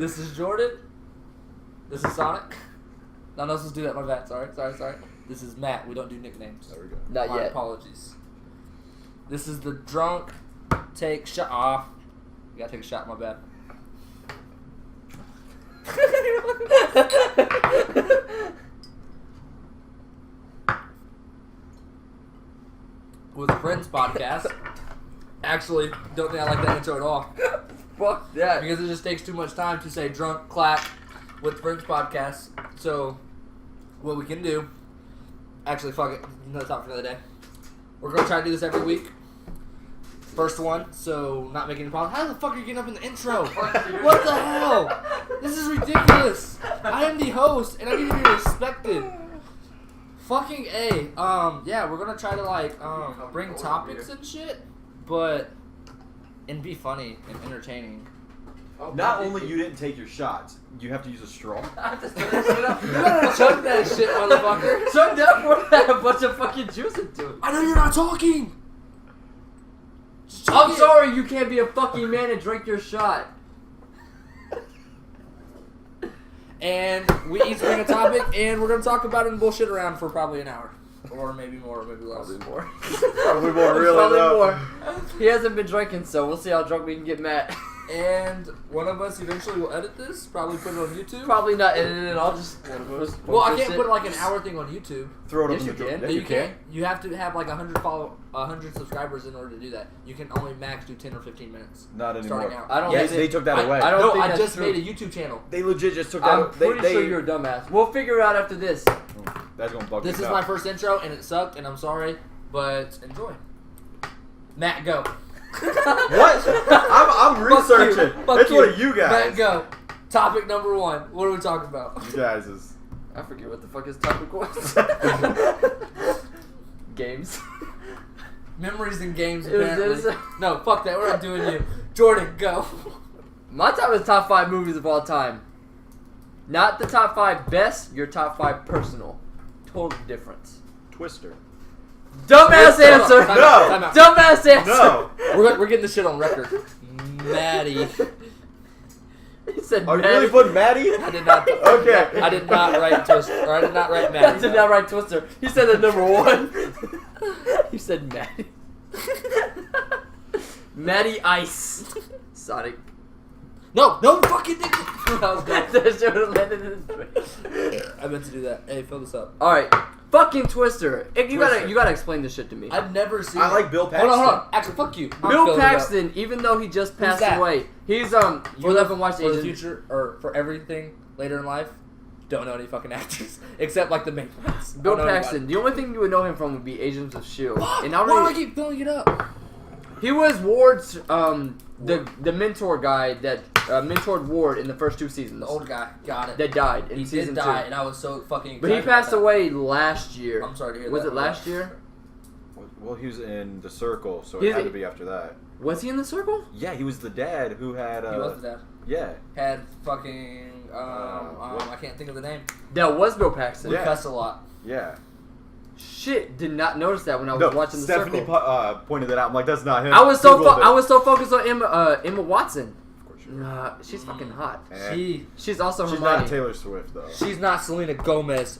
This is Jordan. This is Sonic. No, let's just do that. My bad. Sorry. This is Matt. We don't do nicknames. There we go. Not My yet. apologies. This is the drunk take shot. Ah, you gotta take a shot. My bad. With Friends podcast. Actually, don't think I like that intro at all. Fuck that. Because it just takes too much time to say drunk clap with Friends podcast. So, what we can do, actually, fuck it, another topic for another day. We're gonna try to do this every week. First one, so not making any problems. How the fuck are you getting up in the intro? What the hell? This is ridiculous. I am the host, and I need to be respected. Fucking A. Yeah, we're gonna try to bring topics and shit, and be funny and entertaining. Not only you didn't take your shots, you have to use a straw. You better chug that shit, motherfucker. Chug that for that a bunch of fucking juice into it. I know you're not talking. I'm sorry, you can't be a fucking man and drink your shot. And we each bring a topic, and we're gonna talk about it and bullshit around for probably an hour, or maybe more, maybe less. Probably more. Probably more, really. Probably though. more. He hasn't been drinking, so we'll see how drunk we can get Matt. And one of us eventually will edit this, probably put it on YouTube. Probably not editing it. I'll just one of us. Well, I can't put like an hour thing on YouTube. Throw it Yes, up you in the can. drawer. No, you can't. You have to have like 100 subscribers in order to do that. You can only max do 10 or 15 minutes. Not anymore. Starting out. I don't. Yes, think they took that away. I don't No, think I that's just true. made a YouTube channel. They legit just took that. I'm pretty they, sure you're a dumbass. We'll figure it out after this. That's gonna bug This me is out. my first intro, and it sucked, and I'm sorry, but enjoy. Matt, go. What? I'm researching. Fuck It's you. one of you guys. Matt, go. Topic number 1. What are we talking about? You guys is. I forget what the fuck his topic was. Games. Memories and games, It was apparently. this. No, fuck that. We're not doing you. Jordan, go. My top is top 5 movies of all time. Not the top 5 best, your top 5 personal. Total difference. Twister. Dumbass Time out, answer! time out, time out. Dumbass answer! No. We're getting this shit on record. Maddie. He said Are you Maddie. really putting Maddie? I did not. Okay. I did not write Twister. Or I did not write I Maddie. did not write Twister. He said the number 1. He said Maddie. Maddie Ice. Sonic. No fucking nigga. I was good. That shit would've landed in his face. I meant to do that. Hey, fill this up. Alright. Fucking Twister. You Twister. gotta explain this shit to me. I've never seen. I like Bill Paxton. Hold on. Actually, fuck you. I'm Bill filling it up. Paxton, even though he just passed that? away, he's For you haven't watched for the Agents. future or for everything later in life. Don't know any fucking actors except like the main ones. Bill Don't know Paxton. The only thing you would know him from would be Agents of Shield. anybody. And Why do I already, keep filling it up? he was Ward's the mentor guy that mentored Ward in the first 2 seasons. The old guy. Got it. that died in He season did die, 2. and I was so fucking. But he excited passed about that. away last year. I'm sorry to hear Was that. it last year? Well, he was in The Circle, so He's it had a- to be after that. Was he in the circle? Yeah, he was the dad who had. He was the dad. Yeah. Had fucking. I can't think of the name. That was Bill Paxton. We Yeah. cuss a lot. Yeah. Shit, did not notice that when I was watching the Stephanie circle. pointed that out. I'm like, that's not him. I was Googled it. so focused on Emma Watson. Of course you were. Nah, she's fucking hot. Eh. She's also She's Hermione. not Taylor Swift though. She's not Selena Gomez.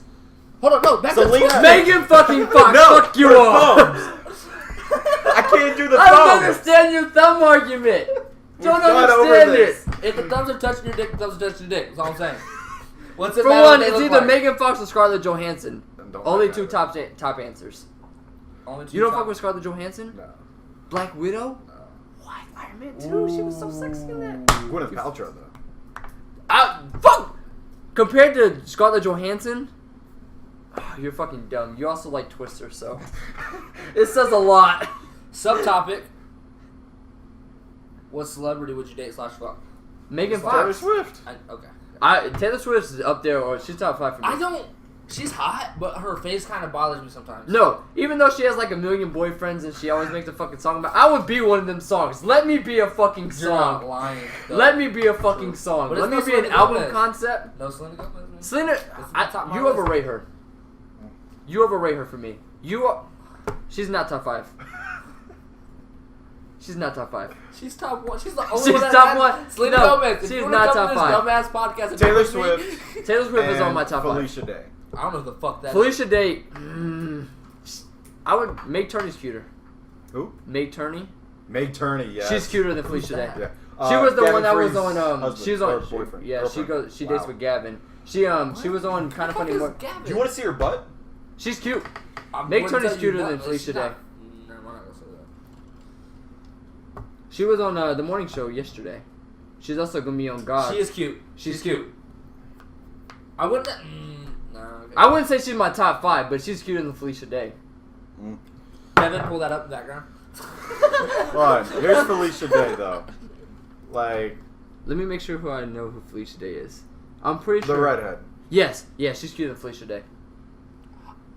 Hold on, no, back to Selena- Twister. Megan fucking Fox, No, fuck you her all. thumbs. I can't do the I don't thumbs. understand your thumb argument. Don't gone over understand this. it. If the thumbs are touching your dick, the thumbs are touching your dick. That's all I'm saying. What's it For matter one, what they it's look either like? Megan Fox or Scarlett Johansson. Don't Only like 2 that. top answers. Only 2 You don't top- fuck with Scarlett Johansson? No. Black Widow? No. Why Iron Man 2? She was so sexy in that. Gwyneth Paltrow though. Fuck! Compared to Scarlett Johansson, you're fucking dumb. You also like Twister, so it says a lot. Subtopic. What celebrity would you date / fuck? Megan Taylor Fox. Swift. Okay. Taylor Swift is up there, or she's top 5 for me. I don't. She's hot, but her face kind of bothers me sometimes. No, even though she has like a million boyfriends and she always makes a fucking song about, I would be one of them songs. Let me be a fucking You're not song. lying. though. Let me be a fucking song. But Let me it's be no an Selena album Gomez. concept. No Selena Gomez. Man. Selena, my top you my list. overrate her. You overrate her for me. You are, she's not top 5. She's not top 5. She's top 1. She's the only She's one that top has 1. Selena No, Gomez. If she's you not wanna come top to this dumbass podcast and Taylor talk with me- Swift. Taylor Swift is on And my top 5. Felicia Day. I don't know who the fuck that Felicia Day. I would. Meg Turney's cuter. Who? Meg Turney. Meg Turney. Yeah. She's cuter than Felicia Day. that? Yeah. She was the Gavin one that was Free's on. husband, She was or on. boyfriend. Yeah, Girlfriend. she dates with Gavin. She was on kind of funny. Do you want to see her butt? She's cute. I'm Meg gonna Turney's tell you cuter than what, Felicia she's Day. not- Never mind, I'm not gonna say that. She was on the morning show yesterday. She's also gonna be on God. She is cute. She's cute. I wouldn't. No. Okay. I wouldn't say she's my top 5, but she's cuter than Felicia Day. Kevin, pull that up in the background. Hold on. Here's Felicia Day though. Like Let me make sure who I know who Felicia Day is. I'm pretty the sure. redhead. Yes, she's cuter than Felicia Day.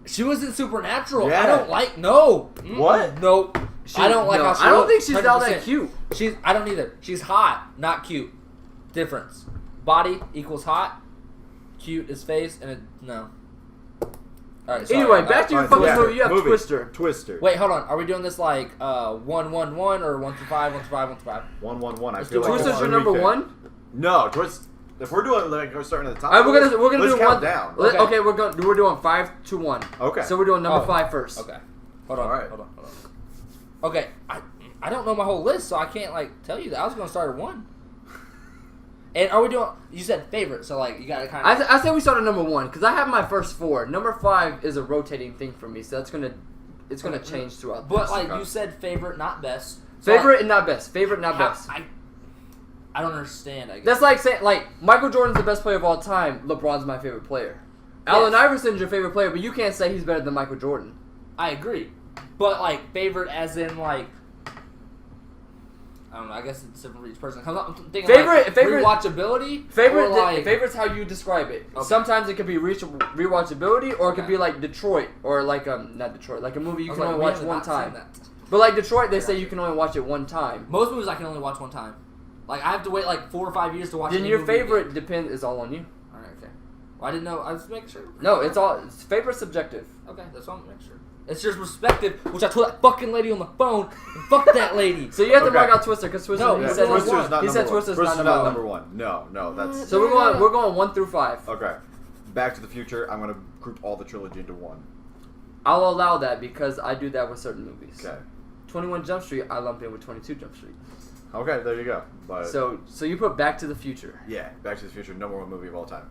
She was in Supernatural. Yeah. I don't like. No. What? Nope. I don't like how she I don't looks, think she's all that 100%. cute. I don't either. She's hot, not cute. Difference. Body equals hot. Cute is face, and no. All right. Sorry, Anyway, back to your Alright, fucking movie. You have Twister. Twister. Wait, hold on. Are we doing this like 1-1-1 or 1-5, 1-5, 1-5? 1-1-1. I Let's feel do like Twister's it's your a number weekend. 1. No, Twist. If we're doing like we're starting at the top, All right, we're gonna let's do count one down. Okay, we're doing 5 to 1. Okay. So we're doing number Oh, 5 first. Okay. Hold on. All right. Hold on. Okay. I don't know my whole list, so I can't like tell you that. I was gonna start at 1. And are we doing? You said favorite, so like you gotta kind of. I say we start at number 1 because I have my first 4. Number 5 is a rotating thing for me, so it's gonna change throughout. But this. like Okay. you said, favorite, not best. So, Favorite like, and not best. Favorite, not best. I don't understand. I guess. That's like saying Michael Jordan's the best player of all time. LeBron's my favorite player. Allen Iverson's your favorite player, but you can't say he's better than Michael Jordan. I agree, but like favorite as in like. I don't know. I guess it's different for each person. I'm thinking Favorite- like favorite- rewatchable. Favorite's how you describe it. Okay. Sometimes it could be rewatchability, or it could be like Detroit, or like not Detroit, like a movie you can only watch one time. But like Detroit, they say you can only watch it one time. Most movies I can only watch one time. Like I have to wait like 4 or 5 years to watch. Then any your movie favorite again. is all on you. All right, okay. Well, I didn't know. I was making sure. No, it's favorite subjective. Okay, that's all I'm making sure. It's just perspective, which I told that fucking lady on the phone. And fuck that lady. So you have to Okay. mark out Twister because Twister. No, he yeah, said Twister's Twister's not he said number one. Twister's Twister's not number one. No, that's So we're going 1 through 5. okay. Back to the Future. I'm gonna group all the trilogy into one. I'll allow that because I do that with certain movies. Okay. 21 Jump Street, I lump in with 22 Jump Street. Okay, there you go. But So you put Back to the Future. yeah, Back to the Future, number 1 movie of all time.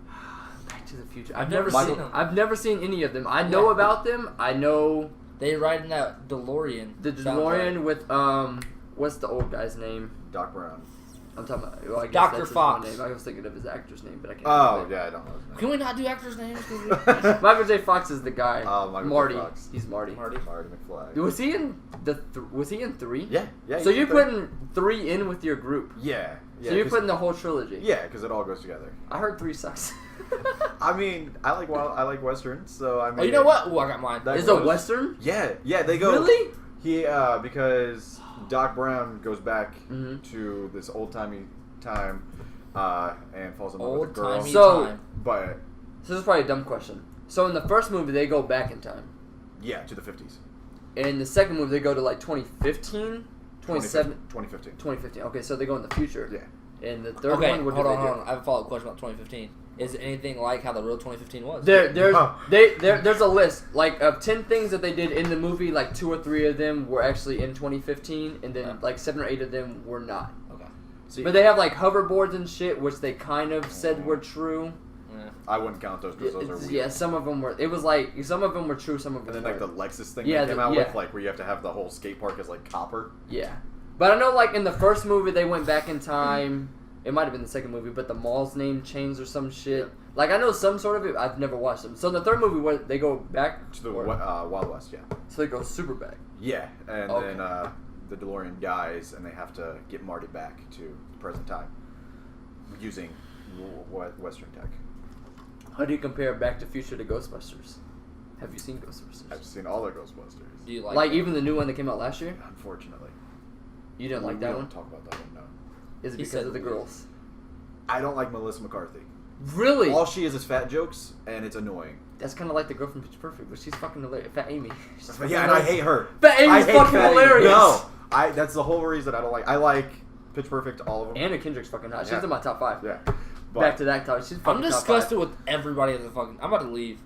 Back to the Future. I've never seen them. I've never seen any of them. I know Yeah. about them. I know They ride in that DeLorean. the DeLorean with what's the old guy's name? Doc Brown. I'm talking about. Well, I guess Dr. that's his Fox. real name. I was thinking of his actor's name, but I can't. Oh think of yeah, I don't know his name. Can we not do actors' names? it. Michael J. Fox is the guy. Oh, Michael J. Marty. Fox. He's Marty. Marty. Marty McFly. Was he in Was he in 3? Yeah. So he's you're the- putting 3 in with your group. Yeah. So you're 'cause- putting the whole trilogy. Yeah, because it all goes together. I heard 3 sucks. I mean, I like westerns, so I mean. Oh, you know what? Oh, I got mine. That Is it a goes- western? Yeah, they go. Really? He because Doc Brown goes back Mhm. to this old timey time, and falls in love with a girl. Old-timey So- time. But So this is probably a dumb question. So in the first movie they go back in time. yeah, to the 50s. In the second movie they go to like 2015, 2015. 2015. Okay, so they go in the future. Yeah. And the third Okay, one, what hold do on, they do? hold on. I have a follow-up question about 2015. Is it anything like how the real 2015 was? There's Oh. there's a list like of 10 things that they did in the movie. Like 2 or 3 of them were actually in 2015, and then like 7 or 8 of them were not. Okay. See, But they have like hoverboards and shit, which they kind of said were true. Yeah. I wouldn't count those because those are weird. Yeah, some of them were. It was like some of them were true, some of And them then like the weren't. Lexus thing Yeah, they came the- out yeah. with, like where you have to have the whole skate park as like copper. Yeah, but I know like in the first movie they went back in time. It might have been the second movie, but the mall's name changed or some shit. Yeah. Like I know some sort of it. I've never watched them. So in the third movie, where they go back To the or- Wild West, yeah. so they go super back. Yeah, and Okay. then the DeLorean dies, and they have to get Marty back to the present time using Western tech. How do you compare Back to Future to Ghostbusters? Have you seen Ghostbusters? I've seen all the Ghostbusters. Do you like? Like even the new one that came out last year? Unfortunately, You didn't like we that don't one? talk about that one. No, Is it He because said of the we- girls? I don't like Melissa McCarthy. Really? All she is fat jokes, and it's annoying. That's kind of like the girl from Pitch Perfect, but she's fucking hilarious. Fat Amy. She's But fucking yeah, and I hilarious. hate her. Fat Amy's I hate fucking Fat Amy. hilarious. No, That's the whole reason I don't like. I like Pitch Perfect, all of them. Anna Kendrick's fucking hot. Yeah. She's in my top 5. Yeah. But, Back to that topic. She's fucking I'm top disgusted with everybody in the fucking. I'm about to leave.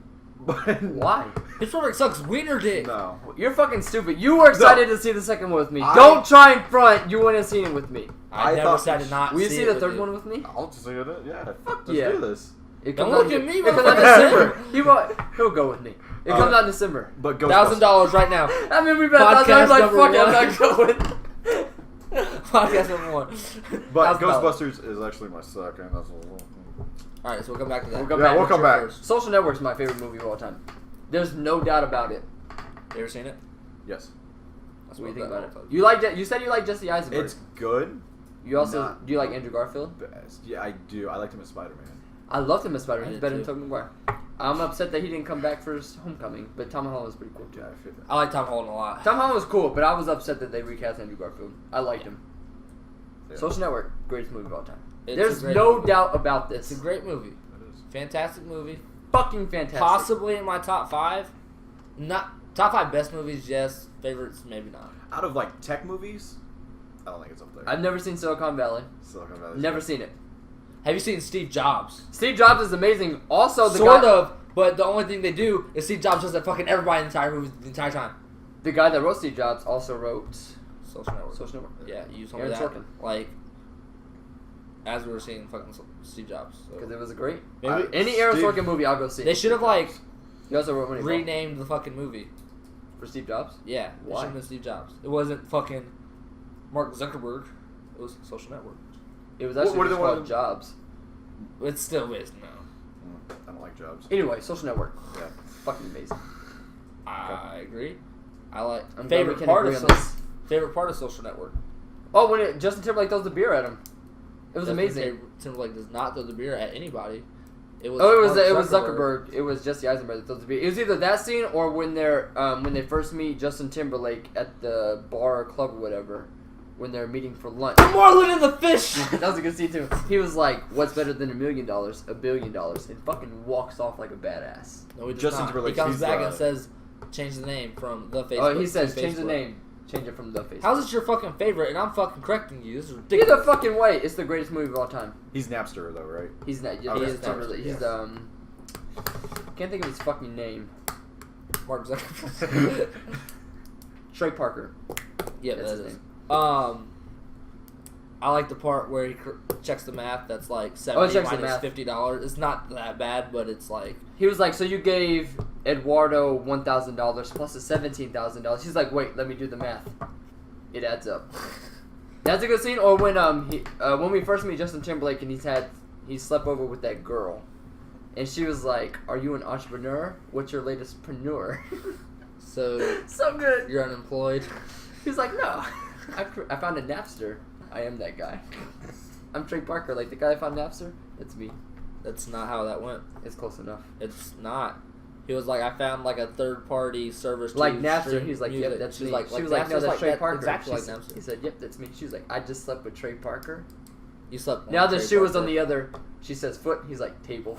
5. Why? Pitch Perfect sucks. Wiener dick. No. You're fucking stupid. You were excited to see the second one with me. I- Don't try and front. You wouldn't have seen it with me. I I never thought- said to not. Will you see the it third with one you. with me? I'll just say it. Yeah. Let's yeah. do this. It Don't comes look out- at me, It comes out in motherfucker. December. He'll go with me. It comes out in December. But Ghostbusters. $1,000 right now. I mean, we bet Podcast like, number fuck it, I'm one. not going. Podcast number 1. But $1,000. Ghostbusters is actually my second. That's All right, so we'll come back to that. We'll come Yeah, back. we'll What's come your back. first? Social Network's my favorite movie of all time. There's no doubt about it. You ever seen it? Yes. That's What do you think that about it? all the time. You like? You said you like Jesse Eisenberg. It's good. You also not do you like Andrew Garfield? Best. Yeah, I do. I liked him as Spider-Man. I loved him as Spider-Man. I He's did better than too. Tobey Maguire. I'm upset that he didn't come back for his Homecoming, but Tom Holland was pretty cool too. Yeah, I feel that. I like Tom Holland a lot. Tom Holland was cool, but I was upset that they recast Andrew Garfield. I liked him. Yeah. Social Network, greatest movie of all time. It's There's a great no movie. doubt about this. It's a great movie. It is. Fantastic movie. Fucking fantastic. Possibly in my top 5. Not top 5 best movies, yes. Favorites, maybe not. Out of like tech movies, I don't think it's up there. I've never seen Silicon Valley. Silicon Valley. Never seen it. Have you seen Steve Jobs? Steve Jobs is amazing. Also, the Sort guy, of, but the only thing they do is Steve Jobs does that fucking everybody in the entire movie the entire time. the guy that wrote Steve Jobs also wrote Social Network. Social Network. Yeah, you told me Aaron that. Sorkin. Like, as we were seeing fucking Steve Jobs. Because So. it was great. Maybe Any Aaron Steve- Sorkin movie, I'll go see. they should have, like, He also wrote Moneyball renamed the fucking movie. for Steve Jobs. Yeah, it Why? should have been Steve Jobs. It wasn't fucking Mark Zuckerberg. It was Social Network. It was actually what do just they want called to- Jobs. It still is, no. I don't like Jobs. Anyway, Social Network. Yeah. Fucking amazing. I agree. I like I'm glad we favorite can part agree of on this. favorite part of Social Network. Oh, when Justin Timberlake throws the beer at him. It was Justin amazing. Timberlake does not throw the beer at anybody. It was. Oh, it Mark was Zuckerberg. It was Jesse Eisenberg that throws the beer. It was either that scene or when they first meet Justin Timberlake at the bar or club or whatever, when they're meeting for lunch. The marlin and the fish. That was a good scene too. He was like, "What's better than $1 million? $1 billion," and fucking walks off like a badass. No, he does Justin not. Timberlake, He comes he's, back and says, "Change the name from the Facebook." Oh, he says, to "Change the Facebook." name. Change it from the face." How's it your fucking favorite? And I'm fucking correcting you. This is Either ridiculous. fucking way, it's the greatest movie of all time. He's Napster though, right? He's not. Oh, He that's is Tom Timberlake. Cruise, He's yes. Can't think of his fucking name. Mark Zuckerberg. Trey Parker. Yeah, That's that his is. name. I like the part where he checks the math. That's like he 70 checks the minus math. $50. It's not that bad, but it's like He was like, "So you gave Eduardo $1,000 plus the $17,000." He's like, "Wait, let me do the math. It adds up." That's a good scene. Or when we first meet Justin Timberlake and he slept over with that girl, and she was like, "Are you an entrepreneur? What's your latest preneur?" so. So good. You're unemployed. He's like, "No, I found a Napster. I am that guy. I'm Trey Parker, like the guy that found Napster. That's me. That's not how that went. It's close enough." It's not. He was like, I found like a third-party service to Like Napster, stream he's like, music. "Yep, that's She's me." like, She was like, "No, Napster's that's Trey that- Parker." Exactly like She said- Napster. He said, "Yep, that's me." She was like, "I just slept with Trey Parker." You slept. Now on the Trey shoe was on Parker. the other. She says foot. He's like table.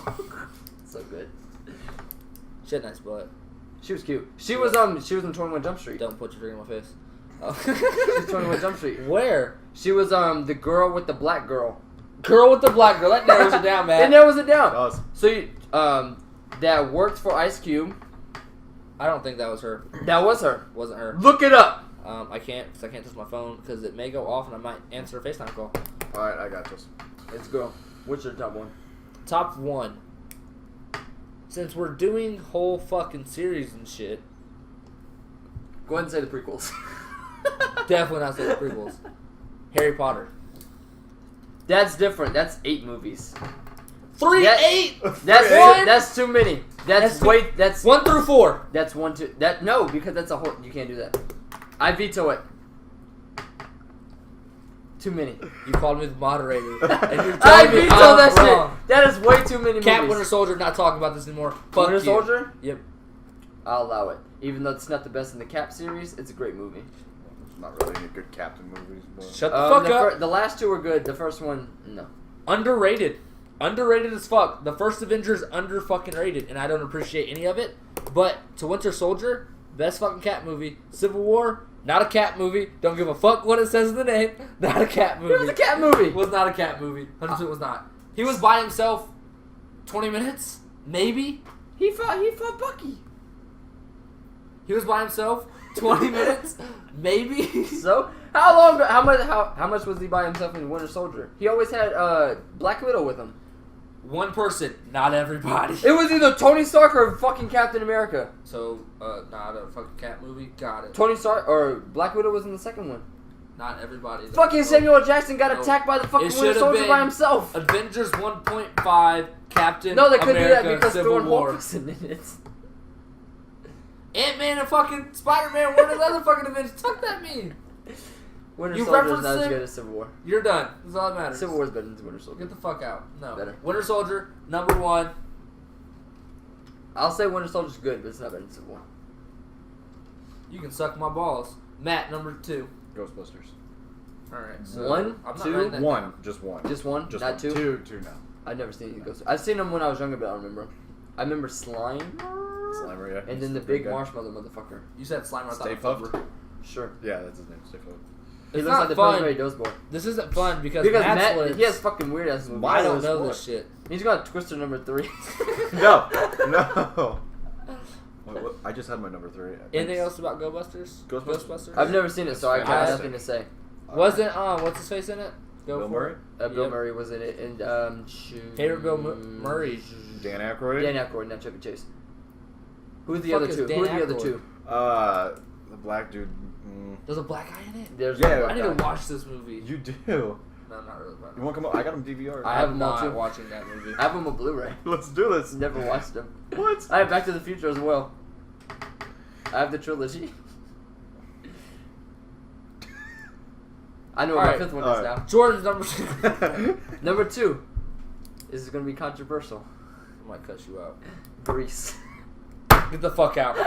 So good. She had a nice butt. She was cute. She was in 21 Jump Street. Don't put your finger in my face. She was 21 Jump Street. Where? She was the girl with the black girl. Girl with the black girl. That narrows it down, man. It narrows it down. Does. So you, that worked for Ice Cube. I don't think that was her. That was her. Wasn't her. Look it up. I can't because I can't touch my phone because it may go off and I might answer a FaceTime call. All right, I got this. Let's go. What's your top one? Top 1. Since we're doing whole fucking series and shit, Go ahead and say the prequels. definitely not say the prequels. Harry Potter. That's different. That's 8 movies. 3, That- 8, That's too many. That's That's 1 through 4. That's 1, 2. That no, because that's a whole. You can't do that. I veto it. Too many. You called me the moderator, and you're I telling me veto I'm that wrong. shit. That is way too many Cat movies. Winter Soldier. Not talking about this anymore. Fuck Winter you. Soldier? Yep. I'll allow it. Even though it's not the best in the Cap series, it's a great movie. There's not really any good Captain movies, but Shut the fuck up. The last 2 were good. The first one, no. Underrated. Underrated as fuck. The first Avengers under fucking rated, and I don't appreciate any of it. But to Winter Soldier, best fucking Cat movie. Civil War, Not a cat movie. Don't give a fuck what it says in the name. Not a cat movie. It was a cat movie. Was not a cat movie. 100% was not. He was by himself 20 minutes? Maybe? He fought Bucky. He was by himself 20 minutes? Maybe? So how much was he by himself in Winter Soldier? He always had Black Widow with him. One person, not everybody. It was either Tony Stark or fucking Captain America. So, not a fucking cat movie? Got it. Tony Stark or Black Widow was in the second one. Not everybody. Though. Fucking Samuel L. Jackson got attacked by the fucking Winter Soldier by himself. Avengers 1.5, Captain No, they couldn't do America, that because Civil Thor and Hulk War. was in it. Ant-Man and fucking Spider-Man were the other fucking Avengers. Fuck that mean. Winter You Soldier is referenced not as it? good as Civil War. You're done. That's all that matters. Civil War is better than Winter Soldier. Get the fuck out. No. Better. Winter Soldier, number 1. I'll say Winter Soldier's good, but it's not better than Civil War. You can suck my balls. Matt, number 2. Ghostbusters. Alright. So One, I'm not two, writing that One, down. just one. Just one, Just not one. two. Two now. I've never seen Ghost. I've seen them when I was younger, but I don't remember. I remember Slime, Slimer, yeah. and then the big marshmallow motherfucker. You said Slimer. I thought Stay it was Puft. Flubber. Sure. Yeah, that's his name. Stay Puft. He It's looks not like the fun. Pillsbury Dose Boy. This isn't fun because Matt, Matt's he has fucking weird ass movies. I don't Miles know what? this shit. He's got Twister number 3. No. What? I just had my number 3. Anything else about Ghostbusters? Ghostbusters? I've never seen it, so I got Fantastic. nothing to say. Wasn't what's his face in it? Go Bill for Murray? it. Bill Yep. Murray was in it, and Favorite Bill Murray? Dan Aykroyd? Dan Aykroyd, not Chevy Chase. Who's the Fuck other is two? Dan Who are the other Aykroyd? two? The black dude. There's a black guy in it. There's Yeah. I need to watch this movie. You do. No, not really. You want to come up? I got him DVR. I have I'm them all not too. watching that movie. I have them on Blu-ray. Let's do this. Never watched them. What? I have Back to the Future as well. I have the trilogy. I know what my Alright, fifth one is now. Jordan's number 2. Number 2. This is going to be controversial. I might cut you out. Grease. Get the fuck out.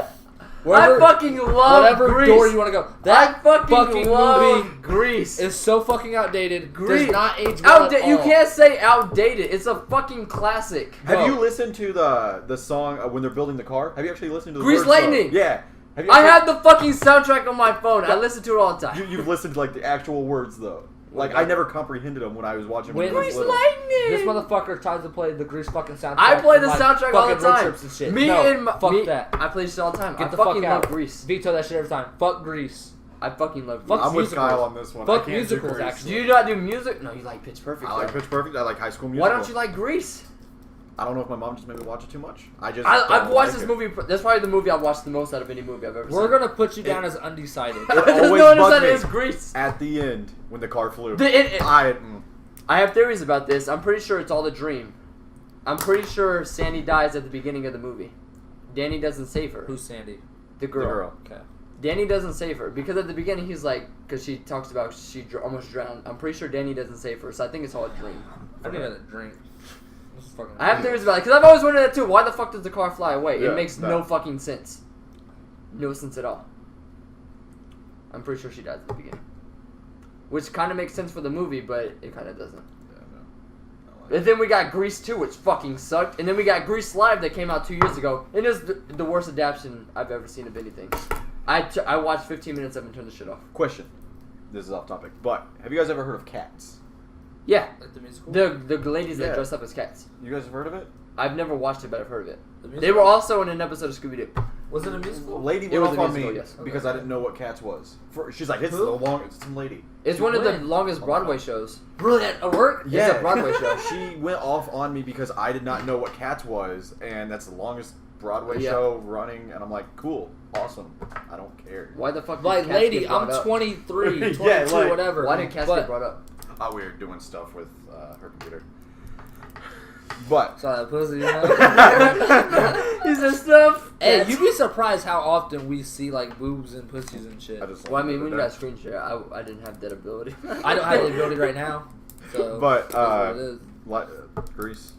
I fucking love whatever Grease. door you want to go. That I fucking love movie Grease. is so fucking outdated. Grease. Does not age well at You all. can't say outdated. It's a fucking classic. Have Bro. you listened to the song when they're building the car? Have you actually listened to the Grease words, Lightning. though? Yeah. Have you I actually- have the fucking soundtrack on my phone. I listen to it all the time. You've listened to like the actual words though. Like I never comprehended them when I was watching. When- I was Grease little. Lightning. This motherfucker tries to play the Grease fucking soundtrack. I play the and, like, soundtrack all the fucking road time. trips and shit. Me No, and my, fuck me, that. I play this all the time. Get I the fucking fuck out. love Grease. Veto that shit every time. Fuck Grease. I fucking love Fuck Grease. I'm with musicals. Kyle on this one. Fuck I can't do musicals, Grease. actually. Do you not do music? No, you like Pitch Perfect. I like though. Pitch Perfect. I like High School Why Musical. don't you like Grease? I don't know if my mom just made me watch it too much. I've I've watched this movie. That's probably the movie I've watched the most out of any movie I've ever We're seen. gonna put you down as undecided. There's always no bugged understanding me. is Grease. At the end, when the car flew, I have theories about this. I'm pretty sure it's all a dream. I'm pretty sure Sandy dies at the beginning of the movie. Danny doesn't save her. Who's Sandy? The girl. Okay. Danny doesn't save her because at the beginning he's like, because she talks about she almost drowned. I'm pretty sure Danny doesn't save her, so I think it's all a dream. I didn't even drink. This is fucking. I have theories about it because I've always wondered that too. Why the fuck does the car fly away? Yeah, It makes that. no fucking sense. No sense at all. I'm pretty sure she dies at the beginning, which kind of makes sense for the movie, but it kind of doesn't. And then we got Grease 2, which fucking sucked. And then we got Grease Live that came out 2 years ago. It is the worst adaptation I've ever seen of anything. I watched 15 minutes of it and turned the shit off. Question. This is off topic, but have you guys ever heard of Cats? Yeah. Like the musical. The ladies that Yeah. dress up as cats. You guys have heard of it? I've never watched it, but I've heard of it. The They musical? were also in an episode of Scooby-Doo. Was it a musical? Lady It went was off a on musical, me yes. because Okay. I didn't know what Cats was. She's like, it's Who? the long, it's some lady. It's one of the When? longest Broadway shows. Really at work? Yeah. It's a Broadway show. She went off on me because I did not know what Cats was, and that's the longest Broadway Yeah. show running, and I'm like, cool, awesome, I don't care. Why the fuck did Like, cats lady, get brought I'm up? 23, 22, Yeah, like, whatever. Why did cats But- get brought up? Oh, we were doing stuff with her computer. But Saw that pussy, you know? He said stuff. Hey, Cats. you'd be surprised how often we see, like, boobs and pussies and shit. I just Well, I mean, when you got screen share, I didn't have that ability. I don't have the ability right now. So But, it is what it is. Grease.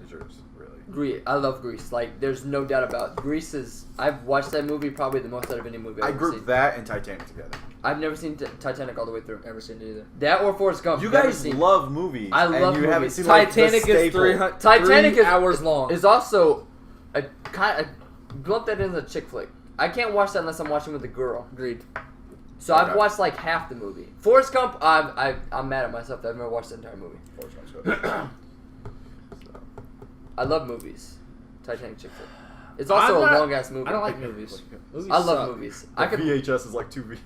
It's yours, really. Grease. I love Grease. Like, there's no doubt about it. Grease is. I've watched that movie probably the most out of any movie I've I ever grouped seen. that and Titanic together. I've never seen Titanic all the way through. Never seen it either. That or Forrest Gump. You never guys seen. love movies. I and love you haven't movies. seen like, the Titanic is staple. 3 Titanic is hours long. Is also a kind of lump that in as a chick flick. I can't watch that unless I'm watching with a girl. Agreed. So I've watched like half the movie. Forrest Gump, I'm mad at myself that I've never watched the entire movie. Forrest Gump's good. I love movies. Titanic chick flick. It's also a long ass movie. I don't like movies. Movies I love suck. movies. The VHS is like 2 VHS.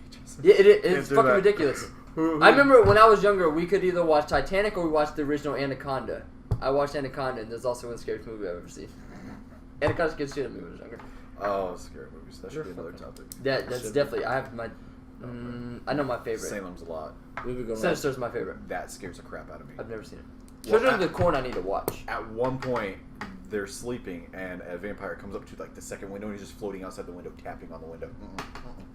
Yeah, it's do fucking that. ridiculous. Who- I remember when I was younger, we could either watch Titanic or we watched the original Anaconda. I watched Anaconda, and there's also one scariest movie I've ever seen. Anaconda scared shit out of me when I was younger. Oh, scary movies. That should be another topic. That's definitely. I have my. I know my favorite. Salem's a lot. We would go. Sinister's my favorite. That scares the crap out of me. I've never seen it. Well, Children of the Corn I need to watch. At one point, they're sleeping, and a vampire comes up to like the second window, and he's just floating outside the window, tapping on the window.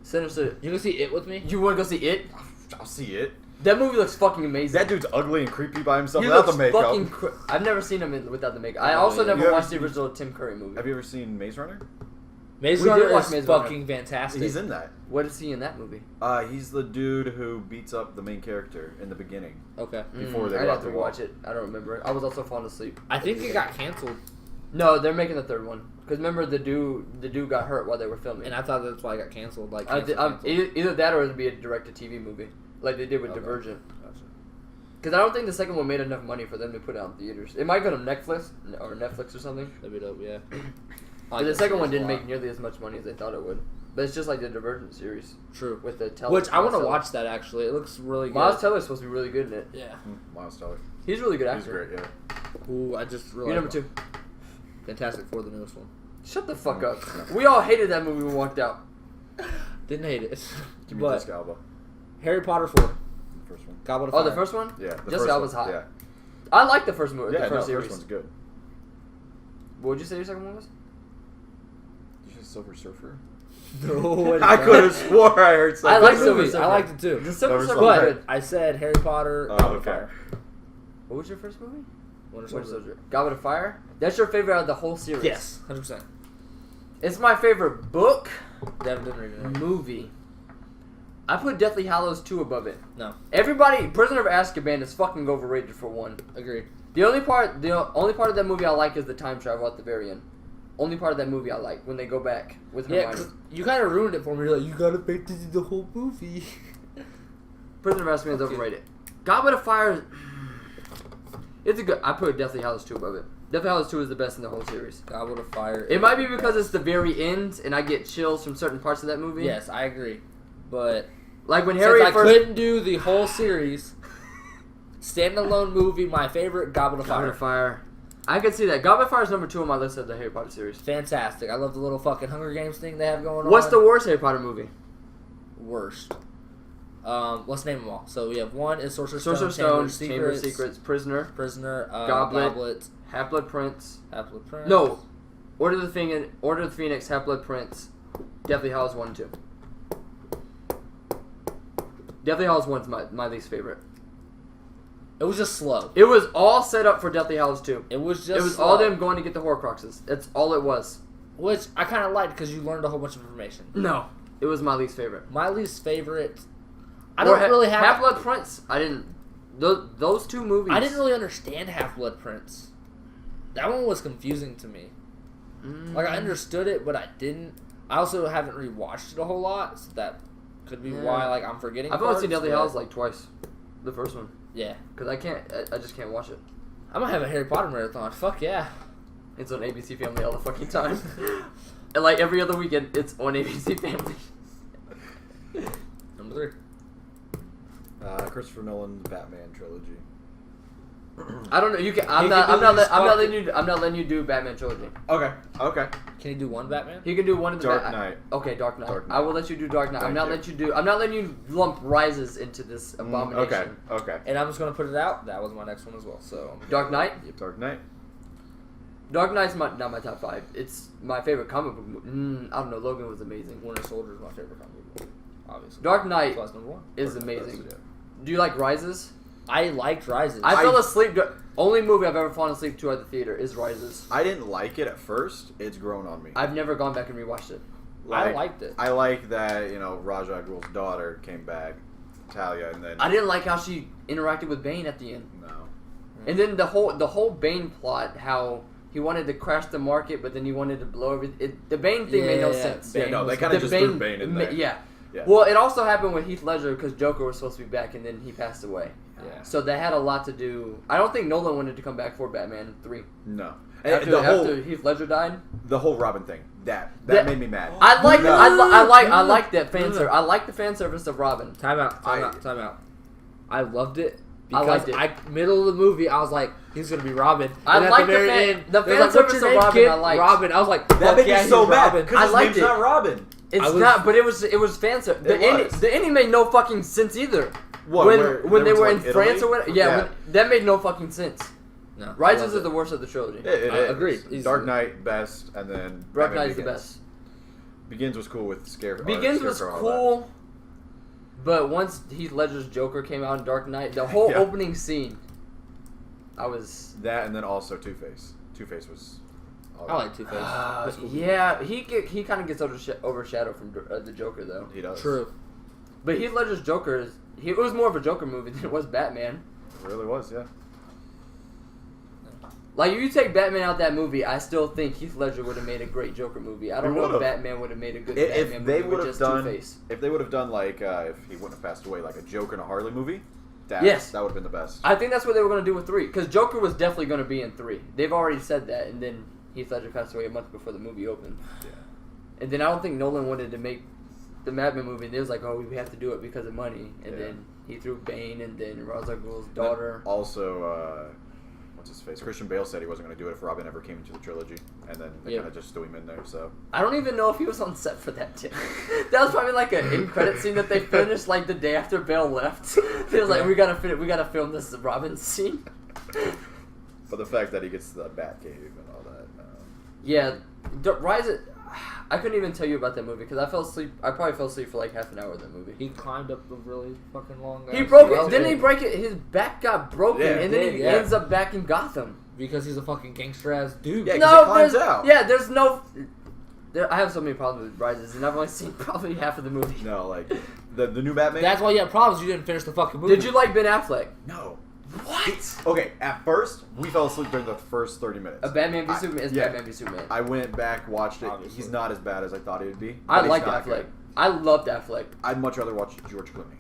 Sinister. You gonna see it with me? You want to go see it? I'll see it. That movie looks fucking amazing. That dude's ugly and creepy by himself He without looks the makeup. fucking. I've never seen him without the makeup. I Oh, also yeah. never You watched the ever- original Tim Curry movie. Have you ever seen Maze Runner? Maze We did Runner watch is Maze Runner. fucking fantastic. He's in that. What is he in that movie? He's the dude who beats up the main character in the beginning. Okay. Before they I'd go have out to the watch it. I don't remember it. I was also falling asleep. I think it got canceled, No, they're making the third one. Because remember the dude got hurt while they were filming. and I thought that's why it got canceled. Like, Either that or it'd be a direct-to-TV movie, like they did with Okay. Divergent. Gotcha. Because I don't think the second one made enough money for them to put it on theaters. It might go to Netflix or something. That'd be dope. Yeah. But the second one didn't make nearly as much money as they thought it would. But it's just like the Divergent series True. with the Teller. Which I want to Miles Teller. watch that actually. It looks really good. Miles Teller's supposed to be really good in it. Yeah. Miles Teller. He's a really good He's actor. great, yeah. Ooh, I just really. You're number 2. Fantastic Four, the newest one. Shut the fuck up. We all hated that movie when we walked out. Didn't hate it. Give me But Jessica Alba. Harry Potter 4. The first one. Goblet of Oh, Fire. the first one? Yeah. The Jessica first Alba's one. hot. Yeah. I like the first movie. Yeah, the first no, the series. first one's good. What would you say your second one was? Did you say Silver Surfer? No, I could have swore I heard something. I like Good Silver movie. Surfer. I liked it too. The Silver Silver Surfer Surfer. was But good. I said Harry Potter. Oh, Goblet of okay. Fire. What was your first movie? Winter Winter Soldier. Soldier. Goblet of Fire? That's your favorite out of the whole series? Yes, 100%. It's my favorite book, Devin didn't read it. movie. I put Deathly Hallows 2 above it. No, Everybody, Prisoner of Azkaban is fucking overrated for one. agreed. The only part of that movie I like is the time travel at the very end. Only part of that movie I like when they go back with Yeah, Hermione. 'cause you kind of ruined it for me. You're like, you gotta pay attention to the whole movie. Prisoner of Azkaban is Okay. overrated. Goblet of Fire, it's a good. I put Deathly Hallows 2 above it. Deathly Hallows 2 is the best in the whole series. Goblet of Fire. It might be because it's the very end and I get chills from certain parts of that movie. Yes, I agree. But Like when Harry since I first. couldn't do the whole series, standalone movie, my favorite, Goblet of Goblet Fire. of Fire. I could see that. Goblet of Fire is number 2 on my list of the Harry Potter series. Fantastic. I love the little fucking Hunger Games thing they have going on. What's the worst Harry Potter movie? worst? Let's name them all. So we have one is Sorcerer's Sorcerer's Stone, Stone, Chamber of Secrets, Prisoner, Prisoner, Goblet. Goblet, Half-Blood Prince. Half-Blood Prince. No, Order of the Phoenix, Half-Blood Prince, Deathly Hallows 1 and 2. Deathly Hallows 1's my least favorite. It was just slow. It was all set up for Deathly Hallows 2. It was just It was slow, all them going to get the Horcruxes. That's all it was. which I kind of liked because you learned a whole bunch of information. No, it was my least favorite. My least favorite. I don't really have. Half-Blood Prince. I didn't. Those two movies. I didn't really understand Half-Blood Prince. That one was confusing to me. Like, I understood it, but I didn't. I also haven't rewatched it a whole lot, so that could be why, like, I'm forgetting I've only seen parts, Deathly but- Hallows like twice. The first one. Yeah. Because I just can't watch it. I'm gonna have a Harry Potter marathon. Fuck yeah. It's on ABC Family all the fucking time. And like every other weekend, it's on ABC Family. Number 3. Christopher Nolan's Batman trilogy. I don't know. You can. He I'm can do not these letting you do Batman trilogy. Okay. Okay. Can you do one Batman? He can do one of the Dark Knight. Okay, Dark Knight. Dark Knight. I will let you do Dark Knight. I'm not letting you lump Rises into this abomination. Okay. Okay. And I'm just gonna put it out. That was my next one as well. So Dark Knight. Dark Knight. Dark Knight's not my top 5. It's my favorite comic book movie. I don't know. Logan was amazing. Winter Soldier is my favorite comic book, obviously. Dark Knight So that's number 1. is Dark Knight, amazing. that's it. Do you like Rises? I liked Rises. I fell asleep. Only movie I've ever fallen asleep to at the theater is Rises. I didn't like it at first. It's grown on me. I've never gone back and rewatched it. I liked it. I like that, Ra's al Ghul's daughter came back, Talia, and then I didn't like how she interacted with Bane at the end. no. And then the whole Bane plot, how he wanted to crash the market, but then he wanted to blow everything. The Bane thing made no sense. Yeah, no, they kind of just threw Bane in there. Yeah. Well, it also happened with Heath Ledger because Joker was supposed to be back and then he passed away. Yeah. So that had a lot to do. I don't think Nolan wanted to come back for Batman 3. No. After Heath Ledger died. The whole Robin thing. That made me mad. I like that fan service. I like the fan service of Robin. Time out. I loved it. I liked it. Middle of the movie, I was like, he's gonna be Robin. I like the fan service of Robin. Kid? I liked Robin. I was like, that made me so mad because his name's it. not Robin. It's not, but it was fan service. The ending made no fucking sense either. What, when they were in Italy? France or whatever. Yeah, that made no fucking sense. No, Rises is the worst of the trilogy. Agreed. Dark Knight best, and then Dark Knight is the best. Begins was cool with Begins was cool, but once Heath Ledger's Joker came out in Dark Knight, the whole opening scene, that, and then also Two-Face. Two-Face was. I like Two-Face. Cool. Yeah, he kind of gets overshadowed from the Joker though. He does. True. But Heath Ledger's Joker it was more of a Joker movie than it was Batman. It really was, yeah. Like, if you take Batman out that movie, I still think Heath Ledger would have made a great Joker movie. I don't know if Batman would have made a good Batman movie with just Two-Face. If they would have done, like, if he wouldn't have passed away, like a Joker and a Harley movie, that would have been the best. I think that's what they were going to do with 3. Because Joker was definitely going to be in 3. They've already said that, and then Heath Ledger passed away a month before the movie opened. Yeah. And then I don't think Nolan wanted to make the Batman movie, and they was like, oh, we have to do it because of money. And then he threw Bane, and then Ra's al Ghul's daughter. Also, what's his face? Christian Bale said he wasn't going to do it if Robin ever came into the trilogy, and then they kind of just threw him in there. So I don't even know if he was on set for that too. That was probably like an end credit scene that they finished like the day after Bale left. They was like, we gotta film this Robin scene. But the fact that he gets to the Batcave and all that. Yeah, I couldn't even tell you about that movie because I fell asleep. I probably fell asleep for like half an hour of that movie. He climbed up the really fucking long. He broke it. Didn't he break it? His back got broken, and then he ends up back in Gotham because he's a fucking gangster ass dude. Yeah, because he climbs out. Yeah, there's no. I have so many problems with Rises, and I've only seen probably half of the movie. No, like the new Batman. That's why you have problems. You didn't finish the fucking movie. Did you like Ben Affleck? No. What? Okay, at first, we fell asleep during the first 30 minutes. A Batman v Superman is Batman v Superman. I went back, watched it. Obviously. He's not as bad as I thought he would be. I liked Affleck. I loved Affleck. I'd much rather watch George Clooney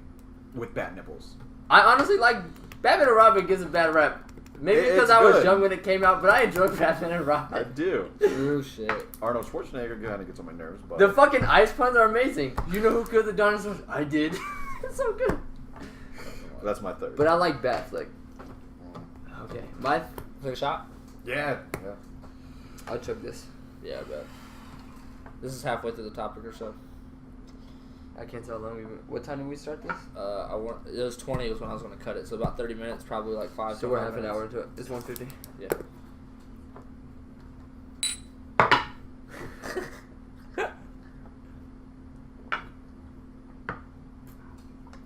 with bat nipples. I honestly like Batman and Robin gets a bad rap. Maybe because I was young when it came out, but I enjoyed Batman and Robin. I do. True shit. Arnold Schwarzenegger kind of gets on my nerves, but the fucking ice puns are amazing. You know who killed the dinosaurs? I did. It's so good. That's my third. But I like Batfleck. Okay, take a shot. Yeah. I'll chug this. Yeah, I bet. This is halfway through the topic or so. I can't tell how long what time did we start this? It was 20 was when I was going to cut it, so about 30 minutes, probably like 5. So we're half an hour into it. It's 1:50. Yeah.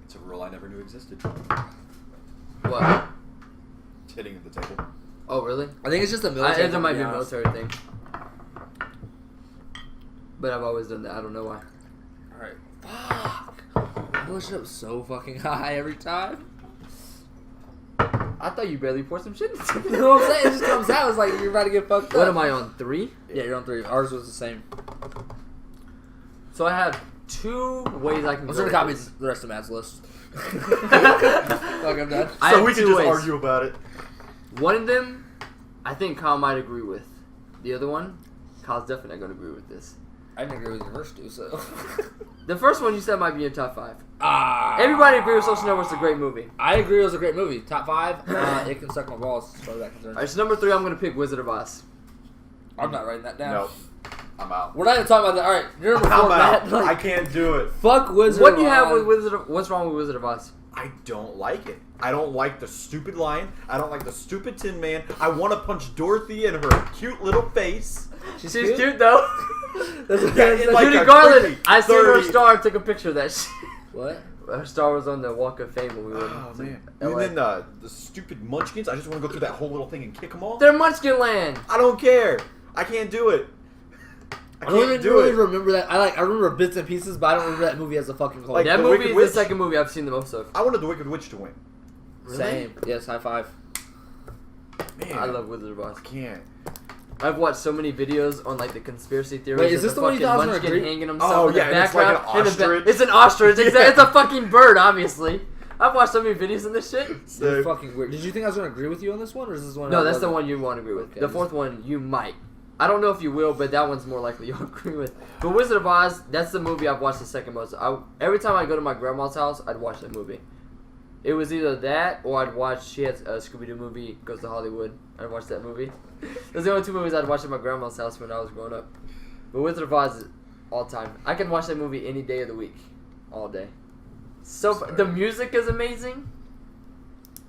It's a rule I never knew existed. What? Hitting at the table. Oh, really? I think it's just a military. It might be a military thing. But I've always done that. I don't know why. Alright. Fuck. I push up so fucking high every time. I thought you barely poured some shit into You know what I'm saying? It just comes out. It's like you're about to get fucked up. What am I on? 3? Yeah, you're on 3. Ours was the same. So I have 2 ways I can I'm go. going to copy the rest of Matt's list. Fuck, I'm done. So we can just argue about it. One of them, I think Kyle might agree with. The other one, Kyle's definitely not going to agree with this. I didn't agree with your first 2, so. The first one you said might be in top 5. Everybody agrees with Social Network's a great movie. I agree it was a great movie. Top 5, it can suck my balls as far as that concerns. Alright, so number 3, I'm going to pick Wizard of Oz. I'm not writing that down. Nope. I'm out. We're not even talking about that. Alright, you're number 4, Matt. Like, I can't do it. Fuck Wizard What of do you have Oz. with what's wrong with Wizard of Oz? I don't like it. I don't like the stupid lion. I don't like the stupid Tin Man. I want to punch Dorothy in her cute little face. She's cute though. Like Judy Garland. I seen her star and took a picture of that shit. What? Her star was on the Walk of Fame when we went to man. LA. And then the stupid munchkins. I just want to go through that whole little thing and kick them all. They're Munchkin Land. I don't care. I can't do it. I don't even really remember that. I remember bits and pieces, but I don't remember that movie as a fucking whole. Like, that the movie Wicked is Witch? the second movie I've seen the most of. I wanted the Wicked Witch to win. Really? Same. Yes, high 5. Man, I love Wizard of Oz. I can't. I've watched so many videos on like the conspiracy theories. Wait, is of this the one you fucking thought was Munchkin gonna agree? hanging himself Oh in yeah, the and it's like background? an ostrich. It's an ostrich. It's a fucking bird, obviously. I've watched so many videos on this shit. You're fucking weird. Did you think I was gonna agree with you on this one, or is this one? No, that's the one you want to agree with. Okay. The fourth one, you might. I don't know if you will, but that one's more likely you'll agree with. But Wizard of Oz, that's the movie I've watched the second most. Every time I go to my grandma's house, I'd watch that movie. It was either that or I'd watch. She had a Scooby-Doo movie, Goes to Hollywood. I'd watch that movie. Those are the only two movies I'd watch at my grandma's house when I was growing up. But Wizard of Oz, all time. I can watch that movie any day of the week, all day. The music is amazing.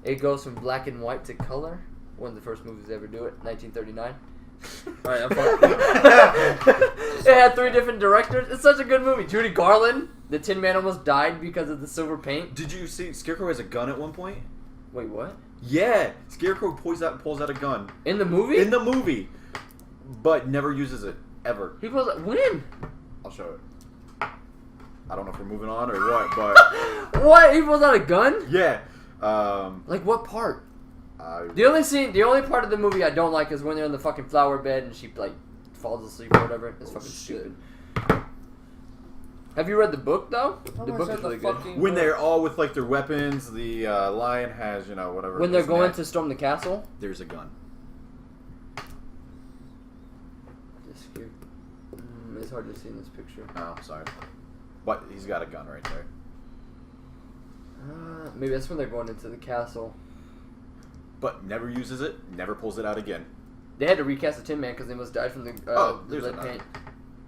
It goes from black and white to color. One of the first movies to ever do it, 1939. Alright, I'm It had 3 different directors. It's such a good movie. Judy Garland, the Tin Man almost died because of the silver paint. Did you see Scarecrow has a gun at one point? Wait, what? Yeah, Scarecrow pulls out a gun In the movie? in the movie, but never uses it ever. He pulls when? I'll show it. I don't know if we're moving on or what, but What? He pulls out a gun? yeah. Like what part? I, The only part of the movie I don't like is when they're in the fucking flower bed and she like falls asleep or whatever. It's fucking stupid. Have you read the book though? The book is really good. when they're all with like their weapons, the lion has whatever. When in they're his going neck, to storm the castle. there's a gun. It's hard to see in this picture. Oh, sorry, but he's got a gun right there. Maybe that's when they're going into the castle. But never uses it, never pulls it out again. They had to recast the Tin Man because they almost died from the there's lead another. paint.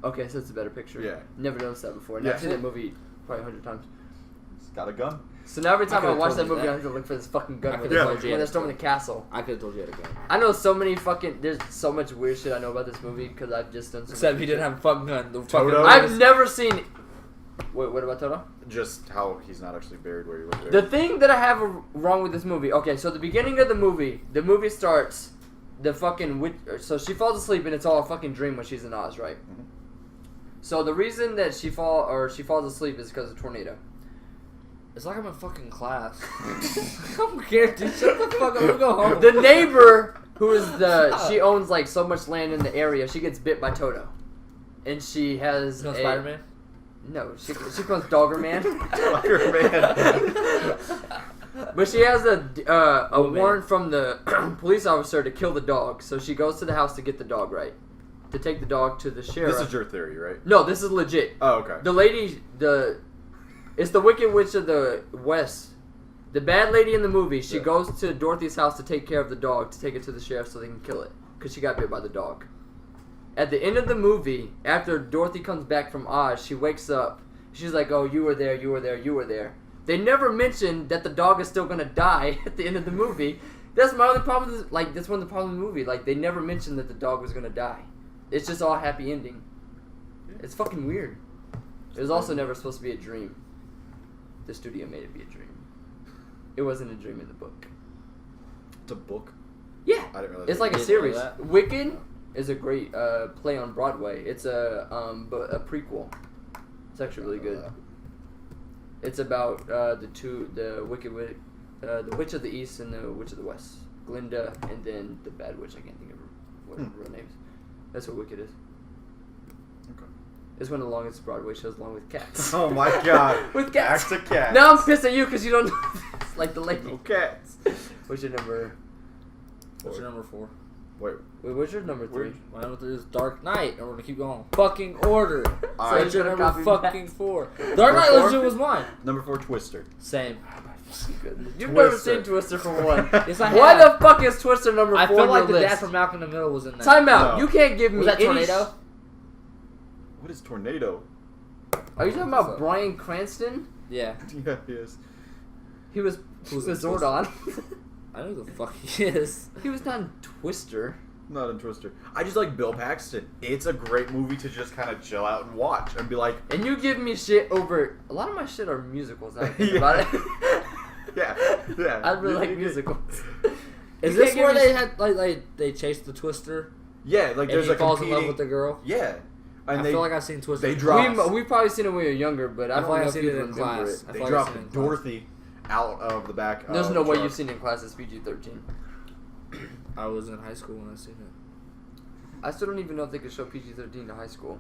Okay, so it's a better picture. Yeah. Never noticed that before. And Yeah. I've seen that movie probably 100 times. He's got a gun. So now every time I could've watch told that you movie, that. I have to look for this fucking gun I when could've Yeah. told you they're had storming the castle. I could have told you had a gun. I know so many fucking. There's so much weird shit I know about this movie because I've just done so Except much he didn't shit. have a fucking gun. The fucking Toto? I've never seen. Wait, what about Toto? Just how he's not actually buried where he was The buried. thing that I have wrong with this movie. Okay, so the beginning of the movie starts. The fucking witch. So she falls asleep and it's all a fucking dream when she's in Oz, right? Mhm. So the reason that she falls asleep is because of a tornado. It's like I'm in fucking class. I don't care, dude. Shut the fuck up. I'm gonna go home. The neighbor, who is she owns like so much land in the area, she gets bit by Toto, and she has No Spider-Man? No, she becomes Dogger Man. Dogger Man. But she has a Oh, man. warrant from the police officer to kill the dog, so she goes to the house to get the dog, right? To take the dog to the sheriff. This is your theory, right? No, this is legit. Oh, okay. The lady, it's the Wicked Witch of the West. The bad lady in the movie, she Yeah. goes to Dorothy's house to take care of the dog, to take it to the sheriff so they can kill it. Because she got bit by the dog. At the end of the movie, after Dorothy comes back from Oz, she wakes up. She's like, oh, you were there, you were there, you were there. They never mentioned that the dog is still going to die at the end of the movie. That's my only problem. That's one of the problems in the movie. Like, they never mentioned that the dog was going to die. It's just all happy ending. It's fucking weird. It was also never supposed to be a dream. The studio made it be a dream. It wasn't a dream in the book. It's a book. Yeah. I didn't realize. It's like a didn't know series. that. Wicked is a great play on Broadway. It's a prequel. It's actually really good. It's about the Witch of the East and the Witch of the West. Glinda and then the bad witch. I can't think of what her real name is. That's what Wicked is. Okay. It's one of the longest Broadway shows, along with Cats. Oh my god. With Cats. Back to cats. Now I'm pissed at you because you don't know this. Like the lady. No cats. What's your number? What's your number 4? Wait. Wait, what's your number 3? My number 3 is Dark Knight, and we're gonna keep going. Fucking order. Alright. What's your Should've number copied fucking that. 4? Dark Knight 4? legit was mine. Number 4, Twister. Same. You've never Twister. seen Twister for one. Yes, I Why have. the fuck is Twister number 4 I feel on like your the dad list? from Malcolm in the Middle was in that. Time out. No. You can't give me Was that any Tornado? What is Tornado? Are you talking about So- Bryan Cranston? Yeah. Yeah, yes. He was Who's the in Zordon. I know who the fuck he is. He was not in Twister. Not in Twister. I just like Bill Paxton. It's a great movie to just kind of chill out and watch and be like, And you give me shit over... A lot of my shit are musicals, now I think Yeah. about it. yeah. I really like You- musicals. Is You this can't where give me they had like they chased the Twister Yeah, like and there's he a falls in competing... love with the girl? Yeah. And I they feel like I've seen Twister. they drop- We've probably seen it when we were younger, but I I don't feel like know I've if seen you it in remember class. it. I they feel like I've seen it dropped in class. Dorothy out of the back. There's of no the way truck. you've seen it in class. It's PG-13. I was in high school when I seen it. I still don't even know if they could show PG-13 to high school.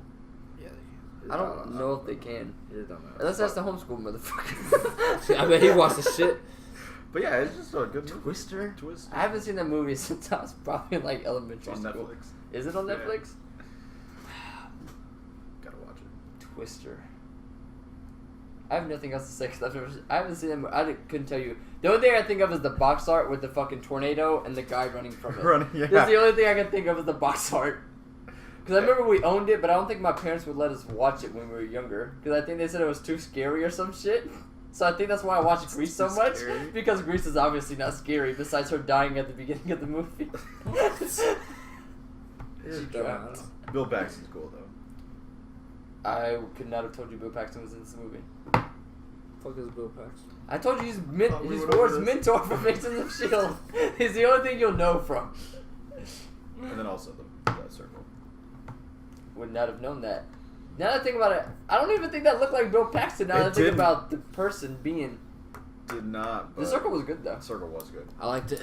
Yeah, they can. I don't know if they can. You're a dumbass. Unless that's the homeschool motherfucker. I bet he watched the shit. But yeah, it's just a good Twister? Twist. I haven't seen that movie since I was probably in like elementary on school. Netflix. Is it on Yeah. Netflix? Gotta watch it. Twister. I have nothing else to say because I haven't seen them. Couldn't tell you. The only thing I think of is the box art with the fucking tornado and the guy running from it. Yeah. That's the only thing I can think of is the box art. Because I remember we owned it, but I don't think my parents would let us watch it when we were younger. Because I think they said it was too scary or some shit. So I think that's why I watched Grease so too much. scary? Because Grease is obviously not scary, besides her dying at the beginning of the movie. You're a She dumbass. dropped. Bill Paxton's cool though. I could not have told you Bill Paxton was in this movie. Fuck is Bill Paxton? I told you he's we he's went over Ward's this. mentor for Agents of S.H.I.E.L.D. He's the only thing you'll know from. And then also the circle. Would not have known that. Now that I think about it, I don't even think that looked like Bill Paxton. Now that I think didn't. about the person being. Did not. The but circle was good though. Circle was good. I liked it.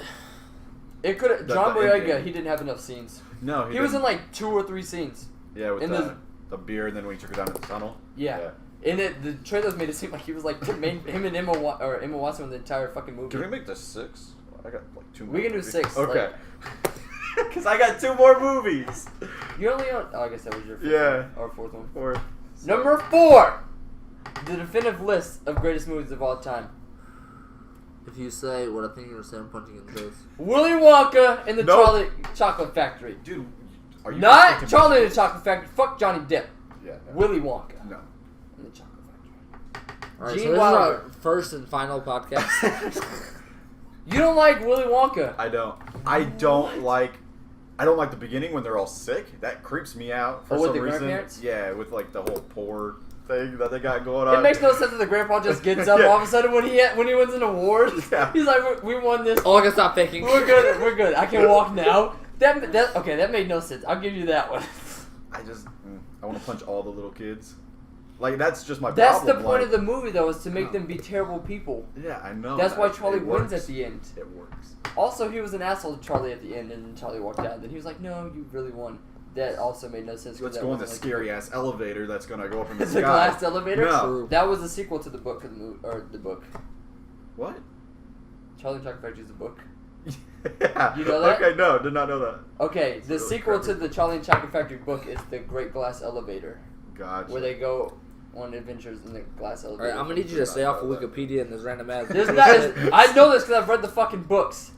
It could. The- John the Boyega, ending. he didn't have enough scenes. No, He was in like 2 or 3 scenes. Yeah, with in the beer, and then when he took her down to the tunnel. Yeah. And the trailers made it seem like he was like the main, him and Emma Watson in the entire fucking movie. Can we make this 6? I got like 2 more. We can do movies. 6, Okay. Because I got 2 more movies. You only own. Oh, I guess that was your 5th Yeah. one, or 4th one. Or Number 4, the definitive list of greatest movies of all time. If you say what I think you're gonna say, I'm punching you in the face. Willy Wonka and the Nope. Charlie Chocolate Factory. Dude, are you Not fucking- Charlie and the Chocolate Factory. Fuck Johnny Depp. Yeah. No. Willy Wonka No. and the Chocolate Factory. Alright, Gene so this Wilder. is our first and final podcast. You don't like Willy Wonka? I don't. I don't like the beginning when they're all sick. That creeps me out for Oh, with some the reason. grandparents? Yeah, with like the whole poor thing that they got going on. It makes no sense that the grandpa just gets up Yeah. all of a sudden when he wins an award. Yeah. He's like, we won this. Oh, I can stop faking. We're good. We're good. I can walk now. That made no sense. I'll give you that one. I want to punch all the little kids. Like that's just my That's problem. the point like, of the movie, though, is to make them be terrible people. Yeah, I know. That's why that. Charlie It wins works. at the end. It works. Also, he was an asshole to Charlie at the end, and then Charlie walked out. Then he was like, "No, you really won." That also made no sense. 'cause Let's that go on the wasn't scary ass elevator that's gonna go up in the The sky. glass elevator. No. True. That was a sequel to the book of the movie, or the book. What? Charlie and the Chocolate Factory is a book. Yeah. You know that? Okay, no, did not know that. Okay, the really sequel clever. to the Charlie and the Chocolate Factory book is the Great Glass Elevator, Gotcha. where they go on adventures in the glass elevator. Alright, I'm gonna need you to stay off of Wikipedia and this random ass. There's not, I know this because I've read the fucking books.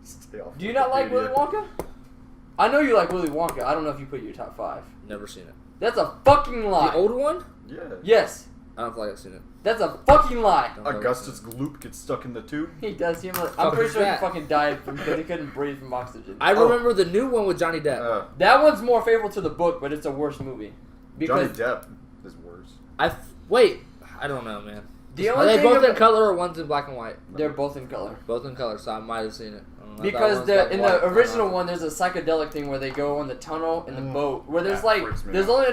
Stay off Do you not like Willy Wikipedia. Wonka? I know you like Willy Wonka. I don't know if you put it in your top 5. Never seen it. That's a fucking lie. The old one? Yeah. Yes, I don't feel like I've seen it. that's a fucking lie. Don't feel like I've Augustus seen Gloop gets stuck in the tube. He does. I'm Fuck pretty is sure that? he fucking died because he couldn't breathe from oxygen. it. I Oh. remember the new one with Johnny Depp. That one's more faithful to the book, but it's a worse movie. Johnny Because Depp is worse. Wait, I don't know, man. the Are only they thing both in about- color or one's in black and white? they're both in color. Both in color, so I might have seen it. I don't know if that Because one's black in and the white. original one, there's a psychedelic thing where they go on the tunnel in the boat, where there's That like freaks me there's out.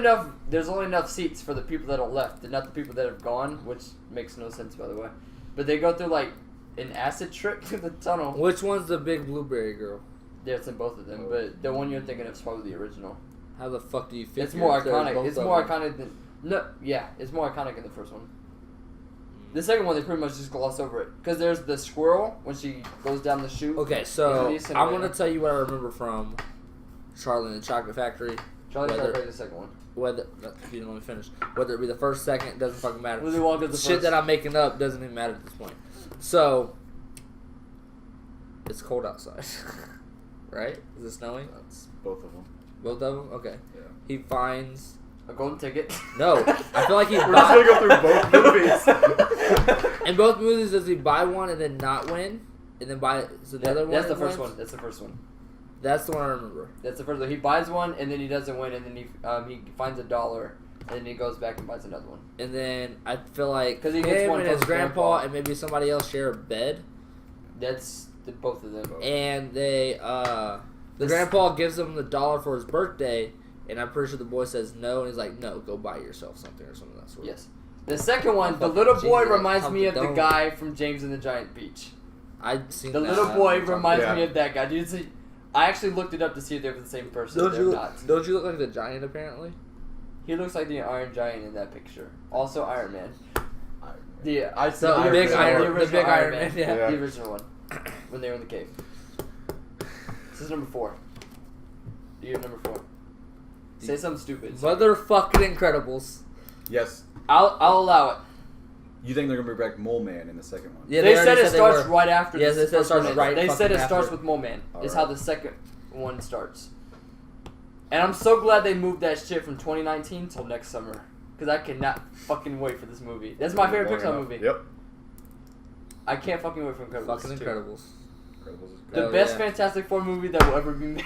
only enough seats for the people that are left, and not the people that have gone, which makes no sense by the way. But they go through like an acid trip through the tunnel. Which one's the big blueberry girl? Yeah, it's in both of them, but the one you're thinking of is probably the original. How the fuck do you figure? It's more if they're iconic. both It's of more them? iconic than it's more iconic in the first one. The second one, they pretty much just gloss over it. Because there's the squirrel when she goes down the chute. Okay, so He's an I'm incinerator. gonna tell you what I remember from Charlie and the Chocolate Factory. Charlie whether- Chocolate is the second one. Whether you didn't let me finish, whether it be the first, second, doesn't fucking matter. Willy Wonka's the Shit first. that I'm making up doesn't even matter at this point. So it's cold outside, right? Is it snowing? That's both of them. Both of them. Okay. Yeah. He finds. A golden ticket. No, I feel like he. We're just gonna go through both movies. In both movies, does he buy one and then not win, and then buy so the other one? That's the and first wins? one. That's the first one. That's the one I remember. That's the first one. He buys one and then he doesn't win, and then he finds $1, and then he goes back and buys another one. And then I feel like 'Cause he gets him one and from his his grandpa grandpa. and maybe somebody else share a bed, That's both of them. and they the This- grandpa gives him $1 for his birthday, and I'm pretty sure the boy says no, and he's like, no, go buy yourself something or something of that sort. Yes. The second one, the Fucking little boy Jesus, reminds me of the Humpty guy from James and the Giant Peach. I'd seen The that. little I boy don't know. reminds Yeah. me of that guy. Dude, see, I actually looked it up to see if they were the same person. Don't They're you not. look like the Giant apparently? He looks like the Iron Giant in that picture. Also Iron Man. The big Iron Man. Yeah. The original one. When they were in the cave. This is number 4. You're number 4. Say something stupid. Motherfucking Incredibles. Yes. I'll allow it. You think they're gonna bring back Mole Man in the second one? Yeah, they already said it starts were. right after. Yes, this they said it first starts one. right They said fucking it starts after. with Mole Man. Is Alright. how the second one starts. And I'm so glad they moved that shit from 2019 till next summer. Because I cannot fucking wait for this movie. That's my favorite Long Pixar enough. movie. Yep. I can't fucking wait for Incredibles. Fucking 2. Incredibles. Incredibles is good. The Hell best yeah. Fantastic Four movie that will ever be made.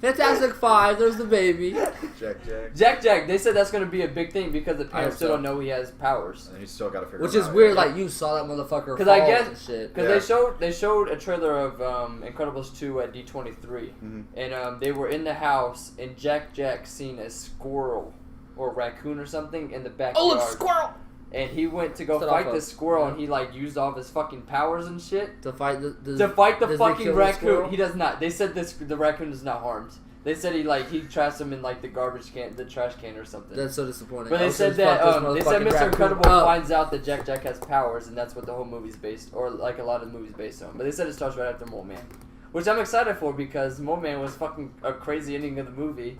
Fantastic Five. There's the baby. Jack. They said that's going to be a big thing because the I parents hope still so. don't know he has powers. And he's still got to figure. Which them is out, weird. yeah. Like you saw that motherfucker. Because I fall guess and shit. because they showed a trailer of Incredibles 2 at D23, Mhm. and they were in the house and Jack seen a squirrel or raccoon or something in the backyard. Oh, it's a squirrel. And he went to go Set fight off this a- squirrel, yeah. and he like used all of his fucking powers and shit To fight the the does he fucking kill the raccoon. squirrel? He does not. They said the raccoon is not harmed. They said he trashed him in like the garbage can, the trash can or something. That's so disappointing. But I they was said just, that fuck this they said motherfucking Mr. raccoon Incredible up. finds out that Jack has powers, and that's what the whole movie's based, or like a lot of the movies based on. But they said it starts right after Mole Man, which I'm excited for because Mole Man was fucking a crazy ending of the movie.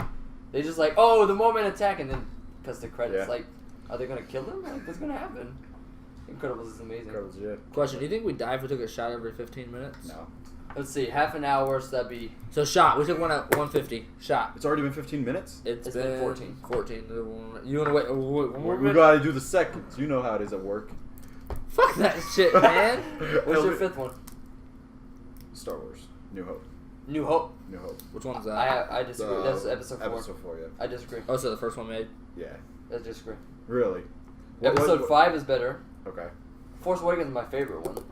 They just like, oh, the Mole Man attack, and then cuts the credits. Yeah. Like, are they gonna kill him? Like, what's gonna happen? Incredibles is amazing. Incredibles, yeah. Question: do you think we die if we took a shot every 15 minutes? No. Let's see, half an hour, so that'd be So shot. We took one at 150. Shot. It's already been 15 minutes. It's It's been been 14. 14. You want to wait? One more We minute? gotta do the seconds. You know how it is at work. Fuck that shit, man. What's your 5th one? Star Wars. New Hope. New Hope. New Hope. Which one's that? I disagree. That's episode 4. Episode 4, yeah. I disagree. Oh, so the first one made. Yeah. I disagree. Really? Episode 5 is better. Okay. Force Awakens is my favorite one.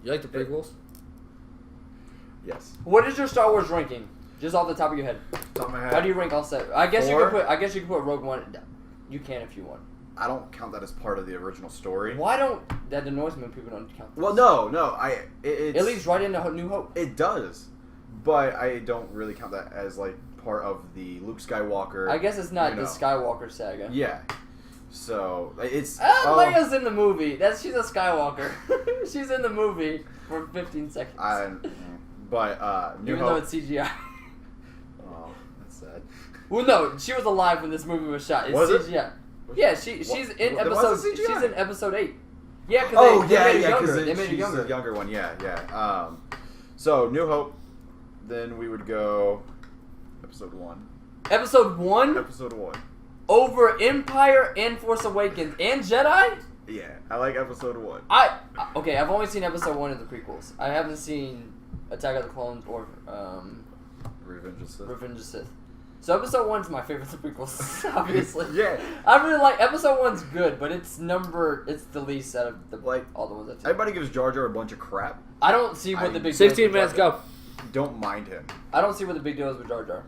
You like the prequels? Yes. What is your Star Wars ranking? Just off the top of your head. Top of my head. How do you rank all 7? I guess you 4? could put. I guess you could put Rogue One. You can if you want. I don't count that as part of the original story. Why don't that annoys me when people don't count? This. Well, no. It's, It leads right into New Hope. It does, but I don't really count that as like part of the Luke Skywalker. I guess it's not you the know. Skywalker saga. Yeah. So it's. Leia's in the movie. She's a Skywalker. She's in the movie for 15 seconds. But New Even though Hope. it's CGI. Oh, that's sad. Well, no, she was alive when this movie was shot. It's Was it? CGI. Yeah, she's in Then why episode. is it CGI? She's in episode 8. Yeah, because Oh they yeah, made her yeah, younger. because They made her she's younger. the younger one. Yeah. So New Hope. Then we would go. Episode 1. Episode 1 Episode 1. over Empire and Force Awakens and Jedi. Yeah, I like episode 1. Okay, I've only seen episode 1 of the prequels. I haven't seen Attack of the Clones or Revenge of the Sith. Revenge of the Sith. So episode 1's my favorite of the prequels, obviously. Yeah. I really like episode 1's good, but it's the least out of all the ones I've seen. Everybody gives Jar Jar a bunch of crap. I don't see what the big 16 deal is with minutes, Jar Jar. go. Don't mind him. I don't see what the big deal is with Jar Jar.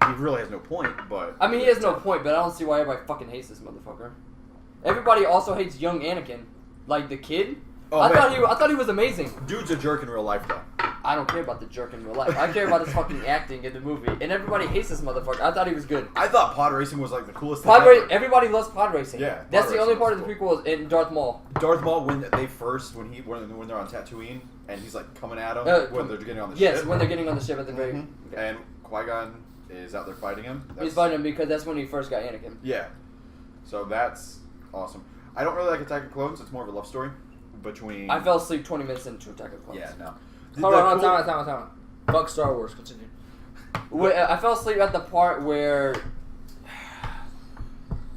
He really has no point, but... I mean, he has no point, but I don't see why everybody fucking hates this motherfucker. Everybody also hates young Anakin. Like, the kid? Oh, I man. thought he was amazing. Dude's a jerk in real life, though. I don't care about the jerk in real life. I care about his fucking acting in the movie. And everybody hates this motherfucker. I thought he was good. I thought pod racing was like the coolest thing ever. Everybody loves pod racing. Yeah, That's pod the only racing part of was the prequel in Darth Maul. Darth Maul, when they're on Tatooine, and he's like coming at him when they're getting on the ship. Yes, when they're getting on the ship at the very... Mhm. Okay. And Qui-Gon is out there fighting him. He's fighting him because that's when he first got Anakin. Yeah. So that's awesome. I don't really like Attack of Clones. It's more of a love story between... I fell asleep 20 minutes into Attack of the Clones. Yeah, no. Hold on, time out. Fuck Star Wars. Continue. I fell asleep at the part where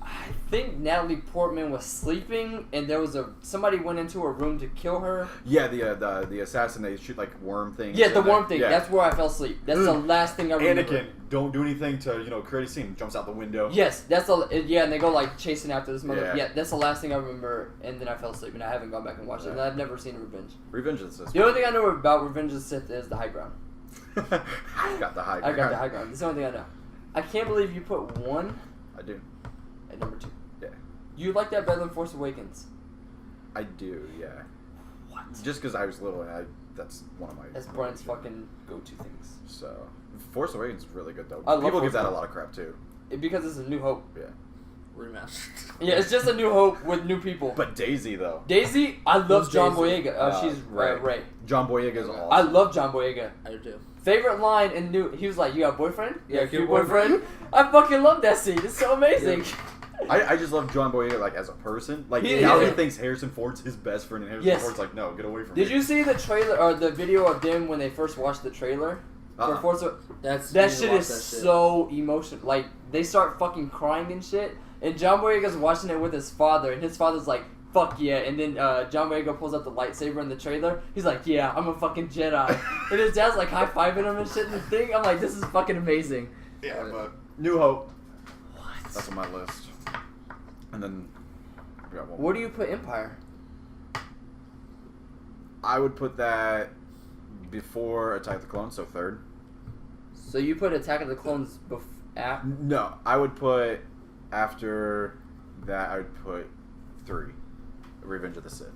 I think Natalie Portman was sleeping, and there was somebody went into her room to kill her. Yeah, the assassin, they shoot like worm things. Yeah, the and worm then- thing. yeah. That's where I fell asleep. That's the last thing I remember. Anakin, don't do anything to create a scene. Jumps out the window. Yes, and they go like chasing after this mother. Yeah. Yeah, that's the last thing I remember, and then I fell asleep, and I haven't gone back and watched it. And I've never seen Revenge. Revenge of the Sith. The only thing I know about Revenge of the Sith is the high ground. I got the high ground. I got the high ground. That's the only thing I know. I can't believe you put 1 I do. at number 2. Yeah. You like that better than Force Awakens? I do, yeah. Just because I was little, and that's one of my. That's Brian's fucking go-to things. So, Force Awakens is really good though. I love People give Force that a lot of crap too. Because it's a New Hope. Yeah. Remastered. Yeah, it's just a New Hope with new people. But Daisy though. Daisy, I love Who's John Daisy? Boyega. She's Ray. John Boyega is awesome. I love John Boyega. I do too. Favorite line in New, he was like, "You got a boyfriend? Yeah, You got a boyfriend?" I fucking love that scene. It's so amazing. I just love John Boyega like as a person. Like He now is. he thinks Harrison Ford's his best friend, and Harrison Yes. Ford's like, no, get away from me. Did you see the trailer or the video of them when they first watched the trailer? For Force that shit is so emotional. Like they start fucking crying and shit, and John Boyega's watching it with his father, and his father's like, "Fuck yeah!" And then John Boyega pulls out the lightsaber in the trailer. He's like, "Yeah, I'm a fucking Jedi," and his dad's like high fiving him and shit in the thing. I'm like, this is fucking amazing. Yeah, but New Hope. What? That's on my list. And then I got one Where more. do you put Empire? I would put that before Attack of the Clones, so third. So you put Attack of the Clones after? No, I would put after that. I would put 3, Revenge of the Sith.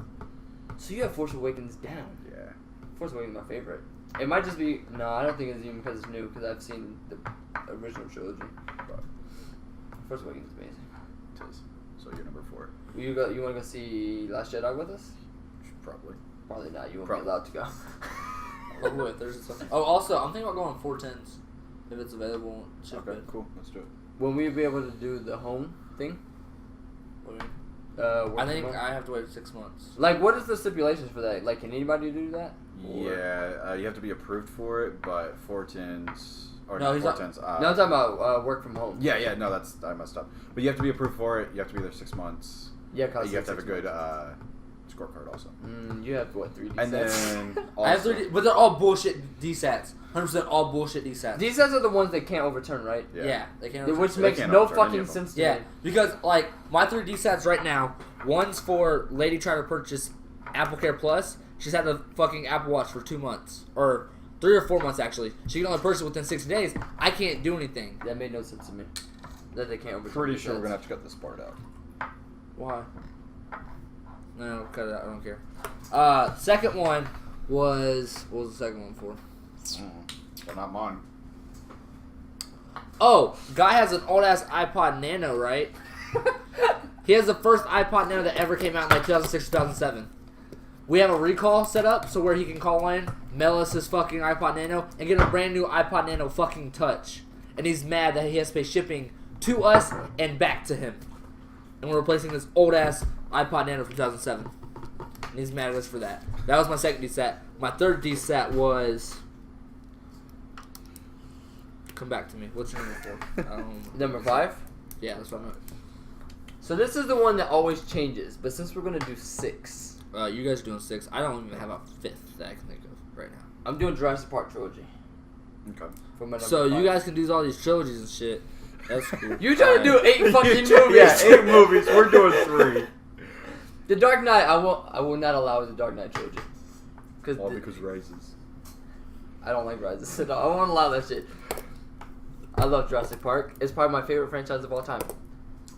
So you have Force Awakens down. Yeah. Force Awakens is my favorite. It might just be no. I don't think it's even because it's new. Because I've seen the original trilogy. But Force Awakens is amazing. It is. So you're number 4. You want to go see Last Jedi with us? Probably. Probably not. You won't Probably. be allowed to go. Oh, wait, there's something. Oh, also, I'm thinking about going 410s if it's available. It should Okay, be. cool. Let's do it. Will we be able to do the home thing? What do you mean? Work I from think home? I have to wait 6 months. Like, what is the stipulations for that? Like, can anybody do that? Or- Yeah, you have to be approved for it, but 410s or No, he's not- 410s. No, I'm talking about work from home. Yeah, no, I messed up. But you have to be approved for it. You have to be there 6 months. Yeah, cause You have to have a good scorecard also. you have what 3D And sets? then I have also, 30, but they're all bullshit DSATs. 100% all bullshit DSATs. These sets are the ones they can't overturn, right? Yeah, they can't. Which They makes can't no overturn any fucking of them. sense to Yeah, me. because like my 3 DSATs right now, one's for lady trying to purchase Apple Care Plus. She's had the fucking Apple Watch for 2 months or 3 or 4 months actually. She can only purchase it within 60 days. I can't do anything. That made no sense to me. That they can't overturn. pretty these sure we're sets. gonna have to cut this part out. Why? No, cut it out. I don't care. Second one was what was the second one for? But not mine. Oh, guy has an old ass iPod Nano, right? He has the first iPod Nano that ever came out in like 2006, 2007. We have a recall set up so where he can call in, mail us his fucking iPod Nano, and get a brand new iPod Nano fucking Touch. And he's mad that he has to pay shipping to us and back to him. And we're replacing this old ass iPod Nano from 2007. And he's mad at us for that. That was my second DSAT. My third DSAT was... Come back to me. What's your number 4? Number 5. Yeah, that's what I'm at. So this is the one that always changes, but since we're gonna do 6, You guys are doing 6. I don't even have a 5th that I can think of right now. I'm doing Jurassic Park trilogy. Okay. For my number So 5. you guys can do all these trilogies and shit. That's cool. You trying to do 8 fucking movies? Yeah, 8 movies. We're doing 3. The Dark Knight, I will not allow the Dark Knight trilogy. All because Rises. I don't like Rises at all. I won't allow that shit. I love Jurassic Park. It's probably my favorite franchise of all time.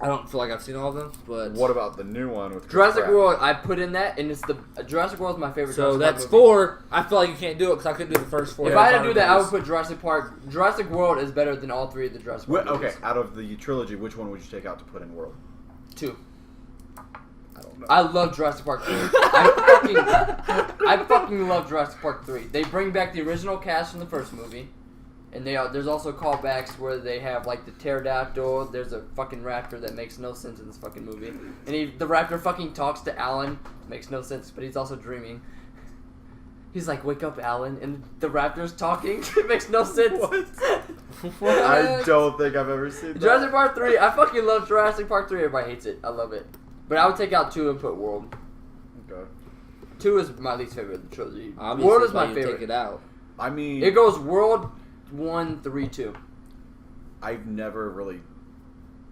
I don't feel like I've seen all of them, but What about the new one with Chris Jurassic Pratt? World, I put in that, and it's the Jurassic World is my favorite. so Jurassic that's Park movie. 4. I feel like you can't do it because I couldn't do the first 4. If I had to do that, I would put Jurassic Park. Jurassic World is better than all 3 of the Jurassic Park Okay, movies. out of the trilogy, which one would you take out to put in World? 2. I don't know. I love Jurassic Park 3. I fucking love Jurassic Park 3. They bring back the original cast from the first movie. And there's also callbacks where they have like the pterodactyl. There's a fucking raptor that makes no sense in this fucking movie. And the raptor fucking talks to Alan. Makes no sense, but he's also dreaming. He's like, "Wake up, Alan," and the raptor's talking. It makes no sense. What? I don't think I've ever seen that. Jurassic Park 3. I fucking love Jurassic Park 3. Everybody hates it. I love it. But I would take out 2 and put World. Okay. 2 is my least favorite of the trilogy. Obviously, World is why my you favorite. Take it out. I mean, It goes World 1, 3, 2. I've never really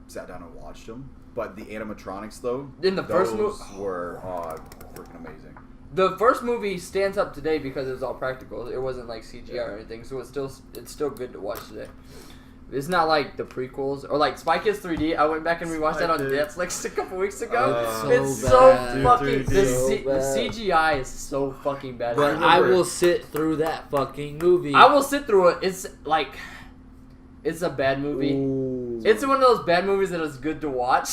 sat down and watched them, but the animatronics though, In the first those movie, were freaking amazing. the first movie stands up today because it was all practical. It wasn't like CGI or anything, so it's still good to watch today. It's not like the prequels or like Spy Kids 3D. I went back and rewatched that on Netflix a couple weeks ago. It's so fucking. The CGI is so fucking bad. But I will sit through that fucking movie. I will sit through it. It's like, it's a bad movie. Ooh. It's one of those bad movies that is good to watch,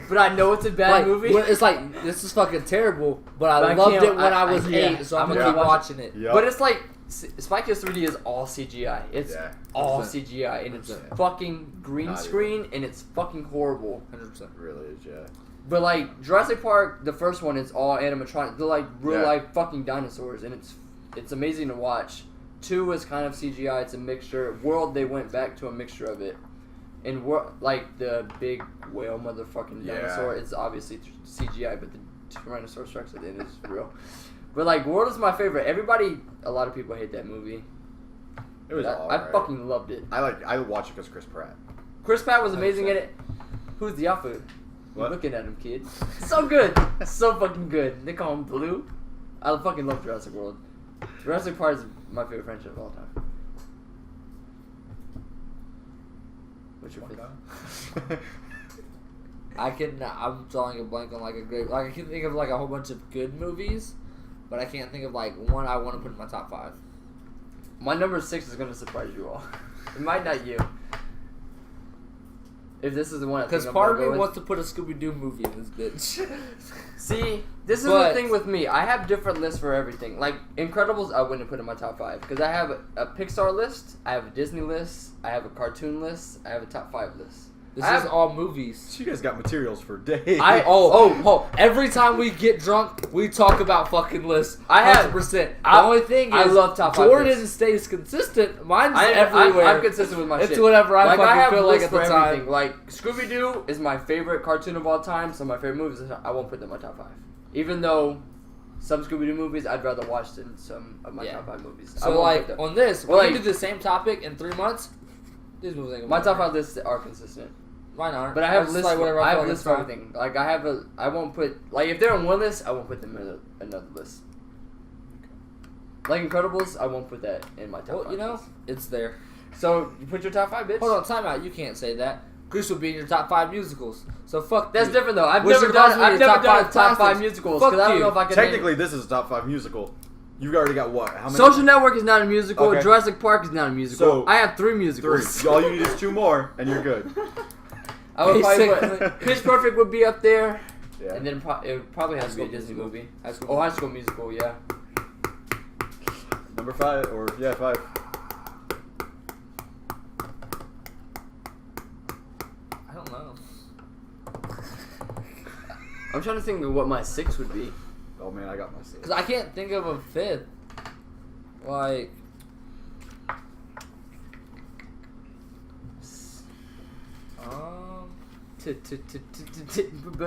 but I know it's a bad movie. It's like, this is fucking terrible, but I loved it when I was 8, so I'm gonna keep watching it. Yep. But it's like, Spy Kids 3D is all CGI. It's all CGI, and it's fucking green screen, and it's fucking horrible. 100%. It really is, yeah. But like Jurassic Park, the first one, it's all animatronic. They're like real life fucking dinosaurs, and it's amazing to watch. 2 is kind of CGI. It's a mixture. World, they went back to a mixture of it. And like the big whale motherfucking dinosaur, it's obviously CGI, but the Tyrannosaurus Rex at the end is real. But like World is my favorite. A lot of people hate that movie. It was all I right. fucking loved it. I watched it because Chris Pratt. Chris Pratt was amazing in it. Who's the alpha? You're What? looking at him, kid. So good. So fucking good. They call him Blue. I fucking love Jurassic World. Jurassic Park is my favorite franchise of all time. What's your favorite? I'm drawing a blank on like a great, like I can think of like a whole bunch of good movies, but I can't think of like one I want to put in my top 5. My number 6 is gonna surprise you all. It might not you. If this is the one, Because part of me wants to put a Scooby-Doo movie in this bitch. See, this is the thing with me. I have different lists for everything. Like Incredibles, I wouldn't put in my top 5 because I have a Pixar list, I have a Disney list, I have a cartoon list, I have a top 5 list. This is all movies. You guys got materials for days. Every time we get drunk, we talk about fucking lists. I have 100%. The only thing is, I love top 5 Jordan lists. stays consistent. Mine's everywhere. I'm consistent with my shit. It's whatever I like, I have fucking feel like lists at the for time. everything. Like Scooby-Doo is my favorite cartoon of all time, so my favorite movies. I won't put them in my top 5, even though some Scooby-Doo movies I'd rather watch than some of my top 5 movies. So like on this, when we do the same topic in 3 months, these movies ain't gonna my top 5 lists are consistent. Mine aren't. But I have lists. Like whatever I have lists for everything. Like I won't put like if they're on one list, I won't put them in another list. Like Incredibles, I won't put that in my top 5. You know, list. it's there. So you put your top 5, bitch. Hold on, time out. You can't say that. Grease would be in your top 5 musicals. So fuck. That's you. different though. I've Wizard never done of Oz a top classics. 5 musicals Fuck because I don't you. know if I can. Technically, this is a top 5 musical. You've already got what? How many? Social Network is not a musical. Okay. Jurassic Park is not a musical. So, I have 3 musicals. 3. All you need is 2 more, and you're good. I would probably Basically. put Pitch Perfect would be up there, Yeah. and then it probably has to be a Disney movie. High School Musical, yeah. Number 5, or 5. I don't know. I'm trying to think of what my 6 would be. Oh man, I got my 6. Because I can't think of a 5th. Like.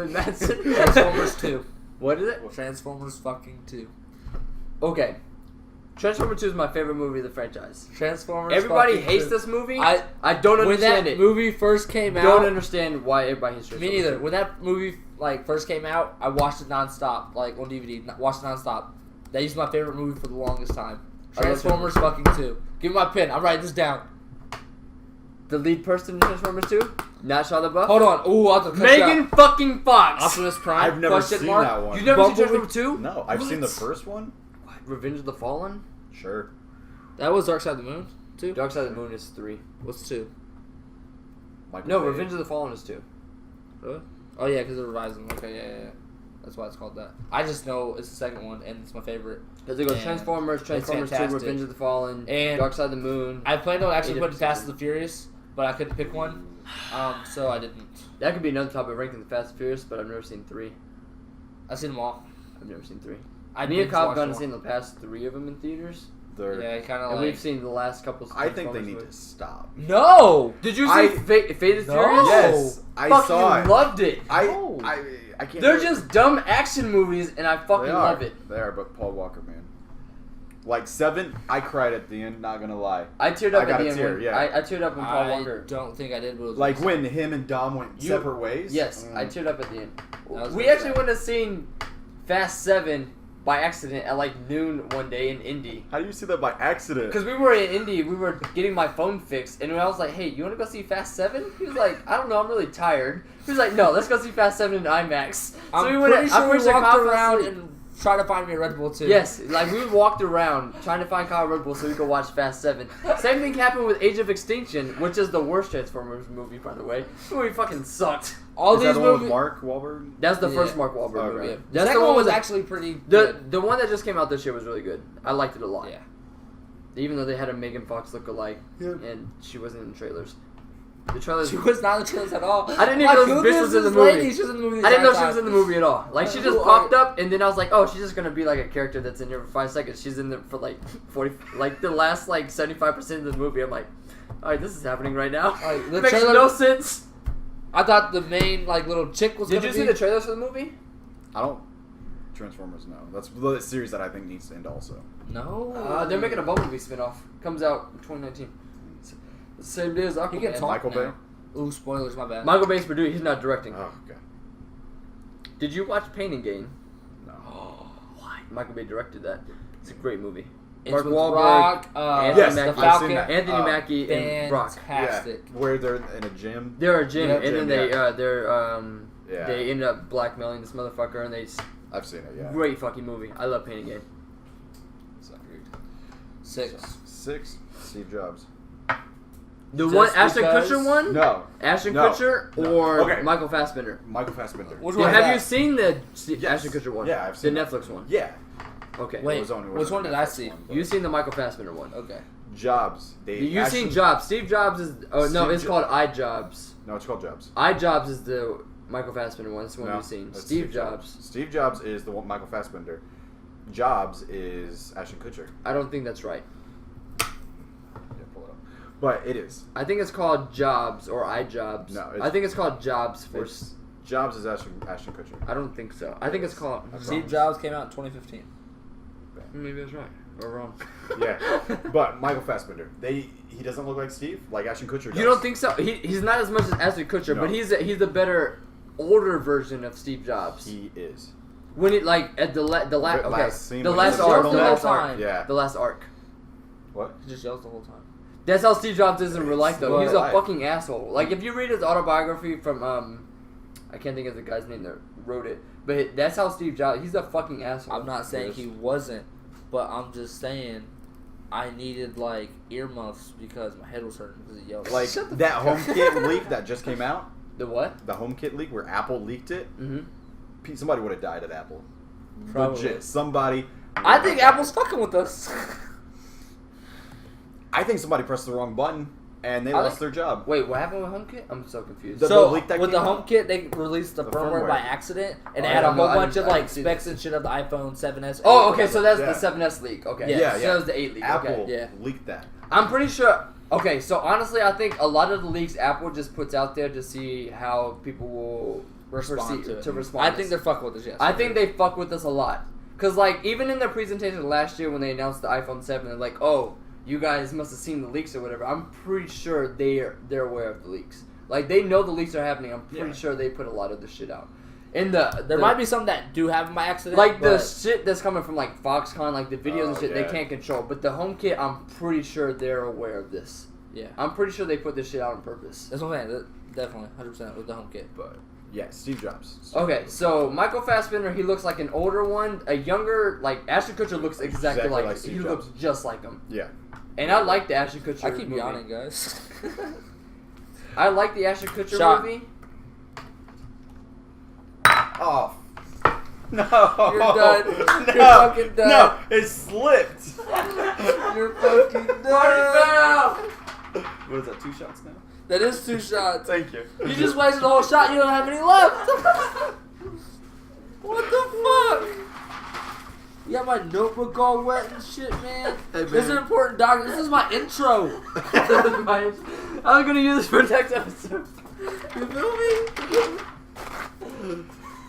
Transformers 2. What is it? Transformers fucking 2. Okay. Transformers 2 is my favorite movie of the franchise. Transformers. Everybody fucking hates 2. this movie. I don't when understand that it. movie first came out. Don't understand why everybody hates Transformers. Me neither. When that movie first came out, I watched it nonstop, like on DVD. Watched it nonstop. That used my favorite movie for the longest time. Transformers fucking 2. Give me my pen. I'm writing this down. The lead person in Transformers 2? Not Shia LaBeouf? Hold on. Ooh, I'll have to Megan fucking Fox! Optimus Prime. I've never question seen mark. that one. You've never seen Bumblebee? Transformers 2? No, I've seen the What? first one. What? Revenge of the Fallen? Sure. That was Dark Side of the Moon. 2. Dark Side of the Moon is 3. What's 2? Michael No, Bay. Revenge of the Fallen is 2. Really? Oh yeah, because they're revising. Okay, yeah. That's why it's called that. I just know it's the second one, and it's my favorite. Because it goes And Transformers 2, fantastic. Revenge of the Fallen, And Dark Side of the Moon. I planned on actually 8 putting Fast episodes. and the Furious, but I couldn't pick one, so I didn't. That could be another topic ranking the Fast and Furious, but I've never seen 3. I've seen them all. I've never seen 3. I Me and binge Kyle have watched gone them and all. seen the past 3 of them in theaters. They're- Yeah, kind of And like. we've seen the last couple. I think they Transformers need to movies. stop. No. Did you see I- Fate of Furious? No. Yes, I Fucking saw it. loved it. No. I can't. They're do it. just dumb action movies, and I fucking They are. love it. They are, but Paul Walker, man. Like 7, I cried at the end. Not gonna lie. I teared I up got at the a end. tear, when, yeah. I teared up when Paul I Walker. don't think I did. But it was Like when him and Dom went You- separate ways. Yes, I teared up at the end. That was We really actually sad. went to see Fast 7 by accident at like noon one day in Indy. How do you see that by accident? Because we were in Indy, we were getting my phone fixed, and I was like, hey, you want to go see Fast 7? He was like, I don't know, I'm really tired. He was like, no, let's go see Fast 7 in IMAX. So I'm we pretty sure we walked around and and tried to find me a Red Bull too. yes, like we walked around trying to find Kyle Red Bull so we could watch Fast 7. Same thing happened with Age of Extinction, which is the worst Transformers movie, by the way. The movie fucking sucked. All Is these that the one with movies. Mark Wahlberg? That's the first Yeah. Mark Wahlberg Okay. movie. Yeah. The That's second the one was with- actually pretty good. the one that just came out this year was really good. I liked it a lot. Yeah. Even though they had a Megan Fox look-alike, and she wasn't in the trailers. The trailers. She was not in the trailers at all. I didn't even know who this bitch is was in the this movie. lady? She was in the movie. I didn't know this she was in the movie at all. Like she just Who popped are- up, and then I was like, "Oh, she's just gonna be like a character that's in here for 5 seconds." She's in there for like 40, like the last like 75% of the movie. I'm like, "All right, this is happening right now." Like, the It makes trailer- no sense. I thought the main like little chick was. Did gonna you be... see the trailers for the movie? I don't. Transformers, no. That's the series that I think needs to end also. No. They're making a Bumblebee spinoff. Comes out in 2019. The same day as You can Aquaman. talk Michael Bay? now. Ooh, spoilers, my bad. Michael Bay's producing. He's not directing. Oh, okay. Did you watch Pain and Gain? No. Why? Michael Bay directed that. It's a great movie. It's Mark with Wahlberg, Rock, Anthony Yes, Mackie, the I've Falcon. seen that. Anthony Mackie, and Brock. Fantastic. Yeah, where they're in a gym. They're a gym, Yeah, and gym, then yeah. Yeah. they end up blackmailing this motherfucker, and they I've seen it, yeah. great fucking movie. I love Pain and Gain. So, 6. 6, Steve Jobs. The Just one Ashton because- Kutcher one, No. Ashton No. Kutcher No. or Okay. Michael Fassbender. Michael Fassbender. Which Yeah, one is have that? you seen the Yes. Ashton Kutcher one? Yeah, I've the seen that. Netflix one. Yeah. Okay. Wait, It was on- it which was one on did I Netflix see? one, but- You've seen the Michael Fassbender one. Okay. Jobs. You've seen Jobs. Steve Jobs is. Oh no, Steve it's Jo- called iJobs. No, it's called Jobs. iJobs is the Michael Fassbender one. That's the one No, you've seen. that's Steve Jobs. Steve Jobs is the one Michael Fassbender. Jobs is Ashton Kutcher. I don't think that's right. Yeah, pull it up. But it is. I think it's called Jobs or iJobs. No, it's- I think it's called Jobs for. It's, Jobs is Ashton Kutcher. I don't think so. I think it's called. I Steve promise. Jobs came out in 2015. Maybe that's right or wrong. Yeah, but Michael Fassbender. He doesn't look like Steve, like Ashton Kutcher does. You don't think so? He's not as much as Ashton Kutcher, No. but he's a better older version of Steve Jobs. He is. When it like at the last last scene the when last he's arc, the the whole last time. arc, Yeah. the last arc. What? He just yells the whole time. That's how Steve Jobs is in real life, though. Well, He's a life. fucking asshole. Like if you read his autobiography from I can't think of the guy's name that wrote it, but that's how Steve Jobs. He's a fucking asshole. I'm not saying Yes. he wasn't, but I'm just saying I needed like earmuffs because my head was hurting because he yelled. Like Shut the that fuck up. HomeKit leak that just came out. The what? The HomeKit leak where Apple leaked it. Mm-hmm. Somebody would have died at Apple. Probably. Legit. Somebody. I think Apple's fucking with us. I think somebody pressed the wrong button and they lost their job. Wait, what happened with HomeKit? I'm so confused. The So leak that with the came out? HomeKit, they released the The firmware firmware. by accident, and Oh, it I had a don't know. whole I bunch didn't- of I like didn't see specs this. and shit of the iPhone 7s. Oh, okay, so that's Yeah. the 7S leak. Okay. Yeah, So yeah. that was the 8 leak. Apple Okay. Yeah. leaked that. I'm pretty sure. Okay, so honestly, I think a lot of the leaks Apple just puts out there to see how people will respond to it. respond. I to think this. they're fucking with us. Yes, I think they fuck with us a lot. Cause like even in their presentation last year when they announced the iPhone 7, they're like, "Oh, you guys must have seen the leaks or whatever." I'm pretty sure they're aware of the leaks. Like they know the leaks are happening. I'm pretty Yeah. sure they put a lot of this shit out. And there might be some that do happen by accident. like the but shit that's coming from like Foxconn, like the videos and shit, yeah. they can't control. But the HomeKit, I'm pretty sure they're aware of this. yeah, I'm pretty sure they put this shit out on purpose. that's what I'm saying. Definitely, 100% with the HomeKit. But yeah, Steve Jobs. Okay, so Michael Fassbender, he looks like an older one. A younger, like Ashton Kutcher looks exactly like like Steve he looks Jobs. just like him. Yeah. And I like the Ashton Kutcher I keep movie. yawning, guys. I like the Ashton Kutcher Shot. movie. Oh. No. You're done. No. You're fucking done. No, it slipped. You're fucking done. What is that? 2 shots now? That is 2 shots. Thank you. You just wasted the whole shot. You don't have any left. What the fuck? You got my notebook all wet and shit, man. Hey, This is an man. important document. This is my intro. I was gonna use this for next episode. You feel me?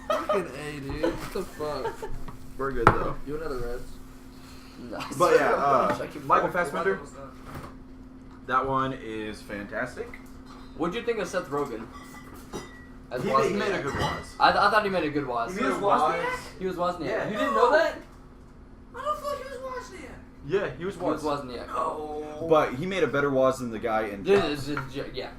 Fucking A, dude. What the fuck? We're good though. You another Reds? Nice. But yeah, Michael Fassbender. That one is fantastic. What'd you think of Seth Rogen? As He Wozniak? made a good Woz. I thought he made a good Woz. He was Wozniak? He was Wozniak. Yeah. You didn't know that? Yeah, he was Woz. Wasn't yet. Oh. But he made a better Woz than the guy in This Jaws. is yeah.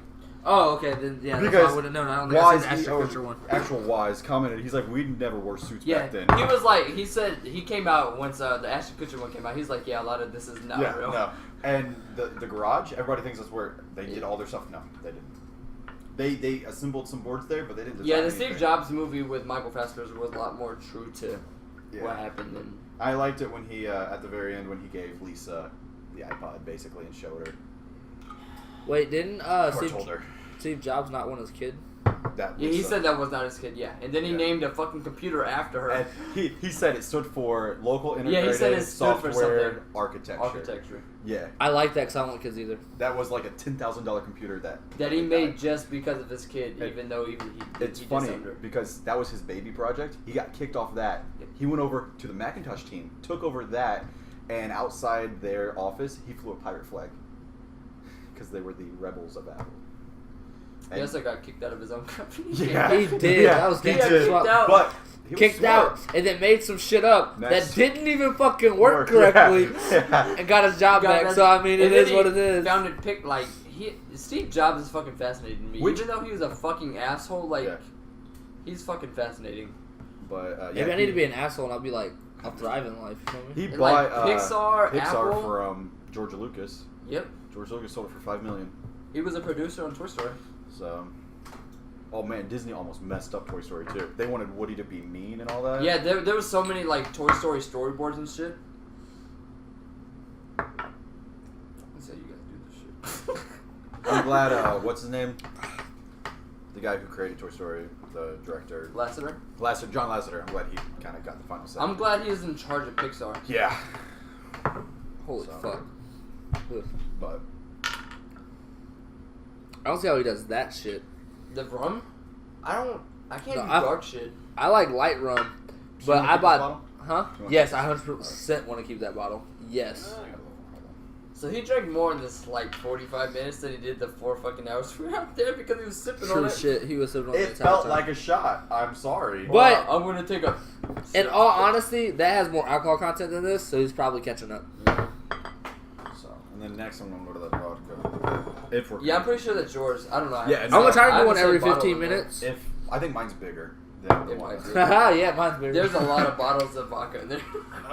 Oh, okay. Then yeah, that's Because why I would have known. I don't think I Woz, seen the Ashton Kutcher one. actual Woz commented, he's like, we never wore suits Yeah, back then. he was like, he said he came out once the Ashton Kutcher one came out. He's like, yeah, a lot of this is not real. No. And the garage, everybody thinks that's where they did all their stuff. No, they didn't. They assembled some boards there, but they didn't. Yeah, the design Steve anything. Jobs movie with Michael Fassbender was a lot more true to what happened. Than I liked it when he at the very end when he gave Lisa the iPod basically and showed her. Wait, didn't Or told her. Steve Jobs not want his kid? That yeah, he Lisa. said that was not his kid. Yeah, and then he named a fucking computer after her. And he said it stood for local Yeah, integrated he said it stood for software something. architecture. Architecture. Yeah, I like that because I don't want kids either. that was like a $10,000 computer that He made died. just because of his kid, It- even though even he. It's he funny disowned her. because that was his baby project. He got kicked off that. He went over to the Macintosh team, took over that, and outside their office, he flew a pirate flag because they were the rebels of Apple. He also got kicked out of his own company. Yeah, He did. Yeah, That was he gangster did. as fuck. But he was Kicked smart. out and then made some shit up Nice. that didn't even fucking work correctly Yeah. and got his job Got back. that- So I mean, it and then is he what it is. Founded Steve Jobs is fucking fascinating to me. Which- Even though he was a fucking asshole, like Yeah. he's fucking fascinating. But yeah, Maybe I need to be an asshole and I'll be like, I'll thrive in life. You know what I mean? He And, bought like, Pixar, Apple. from George Lucas. Yep, George Lucas sold it for $5 million. he was a producer on Toy Story. So, oh man, Disney almost messed up Toy Story 2. They wanted Woody to be mean and all that. Yeah, there was so many like Toy Story storyboards and shit. So you guys do this shit. I'm glad. What's his name? The guy who created Toy Story, the director, Lasseter. John Lasseter. I'm glad he kind of got the final say. I'm glad he was in charge of Pixar. Yeah, Holy So- fuck. Ugh. but I don't see how he does that shit. The rum? I can't No, do I- dark shit. I like light rum, you but wanna I keep this bought. bottle? Huh? You wanna Yes, keep I this? 100% want to keep that bottle. Yes. So he drank more in this like 45 minutes than he did the 4 fucking hours we were out there because he was sipping on True it. shit. He was sipping on the It entire felt time. like a shot. I'm sorry. But- Well, I'm gonna take a. In all honesty, that has more alcohol content than this, so he's probably catching up. So, and then next I'm gonna go to that vodka. If we're Yeah, I'm pretty sure that's yours. I don't know. Yeah, I'm gonna try to I do one haven't every seen a bottle 15 in there. minutes. If I think mine's bigger than the It one. might be. Haha, yeah, mine's bigger. There's a lot of bottles of vodka in there.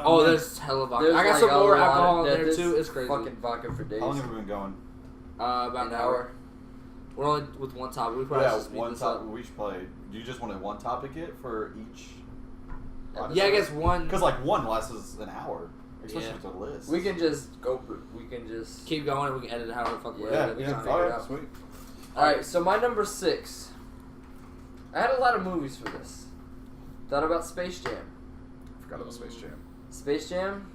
Oh, there's hella vodka. There's I got like some a more lot alcohol of- in there there's too. It's crazy. Fucking vodka for days. How long have we been going? About An hour. We're only with one topic. We probably Yeah, should speed one this topic. up. We should play. Do you just want a one topic it for each? Yeah, I guess one. Because like one lasts us an hour, especially Yeah. with the list. We can just go. We can just Keep going and we can edit it however the fuck we Yeah, edit it. We yeah. can figure it Alright, out. sweet. All right. So my number 6. I had a lot of movies for this. Thought about Space Jam. Forgot about Space Jam. Space Jam.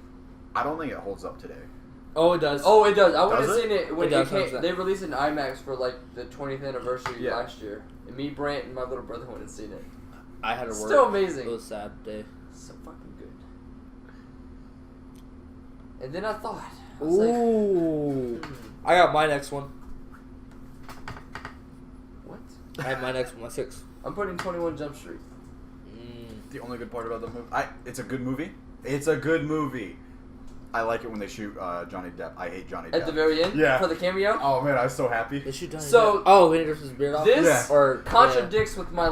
I don't think it holds up today. Oh, it does. Oh, it does. I went Does and it? seen it when It does, came. 100%. They released it in IMAX for like the 20th anniversary Yeah. last year. And me, Brant, and my little brother went and seen it. I had to work. Still amazing. It was a sad day. So fucking good. And then I thought, I was like, Ooh. I got my next one. what? I have my next one, my 6. I'm putting 21 Jump Street. The only good part about the movie, it's a good movie. It's a good movie. I like it when they shoot Johnny Depp. I hate Johnny Depp. At the very end? Yeah. For the cameo? Oh man, I was so happy. They shoot Johnny So, Depp. Oh, when he rips his beard off? This Yeah. Or contradicts with my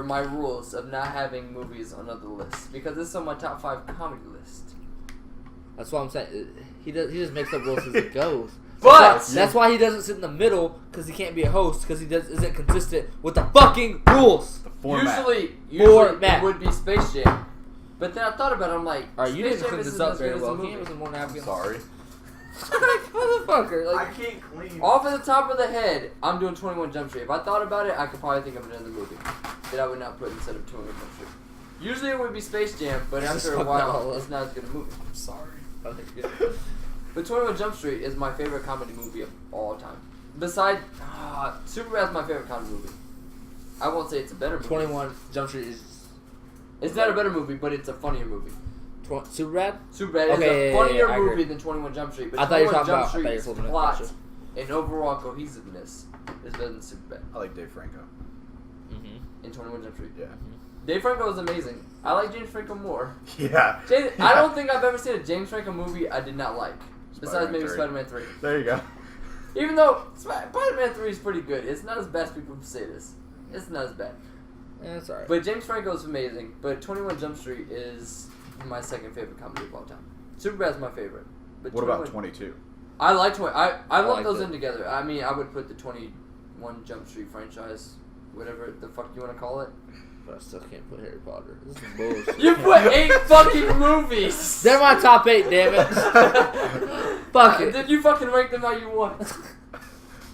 my rules of not having movies on other lists because this is on my top 5 comedy list. That's what I'm saying. He just makes up rules as he goes. But That's why he doesn't sit in the middle, because he can't be a host, because he isn't consistent with the fucking rules. The format. usually Format. it would be Space Jam. But then I thought about it, I'm like, Alright, you Space didn't Jam clean isn't this up as very good as well. the Can you movie. give us more napkins? Sorry. Motherfucker. Like, can't clean. Off at the top of the head, I'm doing 21 Jump Street. If I thought about it, I could probably think of another movie that I would not put instead of 21 Jump Street. Usually it would be Space Jam, but Just after a fuck while, that all it's not as good a movie. I'm sorry. But 21 Jump Street is my favorite comedy movie of all time. Besides, Superbad's my favorite comedy movie. I won't say it's a better movie. 21 Jump Street is... It's not a better movie, but it's a funnier movie. Superbad? Superbad Okay, is yeah, a funnier I movie agree. than 21 Jump Street. But I thought you were 21 talking Jump about... I thought you were Street's flipping it. plot Gotcha. and overall cohesiveness is better than Superbad. I like Dave Franco. Mm-hmm. In 21 Jump Street. Yeah. Dave Franco was amazing. I like James Franco more. Yeah. I don't think I've ever seen a James Franco movie I did not like. Besides maybe Spider-Man 3. There you go. Even though Spider-Man 3 is pretty good. It's not as bad as people say this. It's not as bad. Yeah, it's alright. But James Franco is amazing. But 21 Jump Street is my second favorite comedy of all time. Superbad's my favorite. But What about 22? I like 20. I lump like those it. in together. I mean, I would put the 21 Jump Street franchise, whatever the fuck you want to call it. But I still can't put Harry Potter. This is bullshit. You put 8 fucking movies. They're my top 8, damn it. Fuck it. Did you fucking rank them how you want?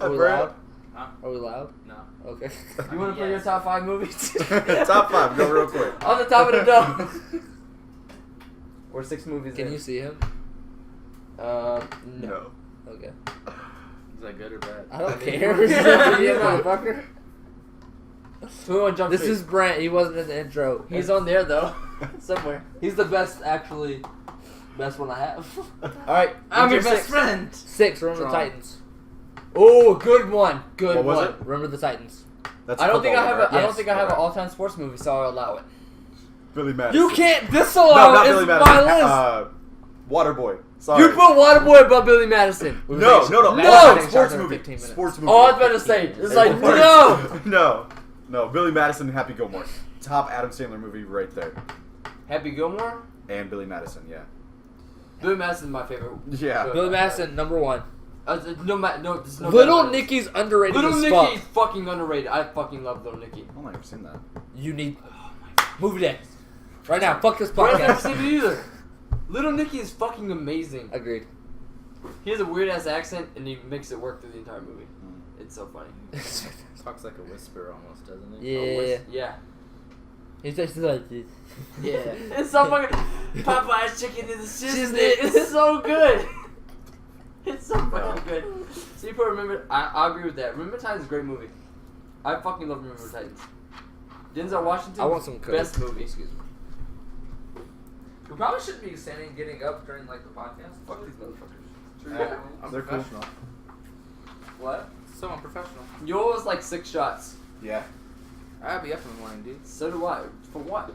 Are we Brad? loud? Huh? Are we loud? No. Okay. You want to put your top 5 movies? Top 5, go real quick. On the top of the dome. Or 6 movies Can in. you see him? No. Okay. Is that good or bad? I don't care. You motherfucker. 21 Jump This Street. is Brent. He wasn't in the intro. He's on there though, somewhere. He's the best, actually. Best one I have. Alright, I'm your Winter best Six. friend. 6. Remember Drawn. the Titans. Oh, good one. Good What was one. it? Remember the Titans. That's I don't think I football, have. right? I don't Yes. think I have an all-time sports movie, so I'll allow it. Billy Madison. You can't No, disallow not it. Billy It's Madison. my list. Waterboy. Sorry. You put Waterboy above Billy Madison. No. No! Sports movie. Sports movie. Oh, I was about to say. It's like no. No. Billy Madison and Happy Gilmore. Top Adam Sandler movie right there. Happy Gilmore. And Billy Madison, yeah. Billy Madison's my favorite. Yeah. Billy Madison, number 1. There's no Little better. Nicky's underrated Little as Nicky's fuck. fucking underrated. I fucking love Little Nicky. I've never seen that. You need movie day. Right now, fuck this I've never podcast. seen it either. Little Nicky is fucking amazing. Agreed. He has a weird ass accent and he makes it work through the entire movie. It's so funny. Talks like a whisper almost, doesn't he? Yeah. Yeah. He's just like this. Yeah. It's so fucking Popeye's chicken in the shiznit. Shiznit. It's so good. It's so fucking good. So you put Remember, I agree with that. Remember Titans is a great movie. I fucking love Remember Titans. Denzel Washington. I want some Coke. Best movie. Excuse me. We probably shouldn't be getting up during like the podcast. Fuck these motherfuckers. I'm They're cool. professional. What? So unprofessional. Yours was like 6 shots. Yeah. I'll be up in the morning, dude. So do I. For what?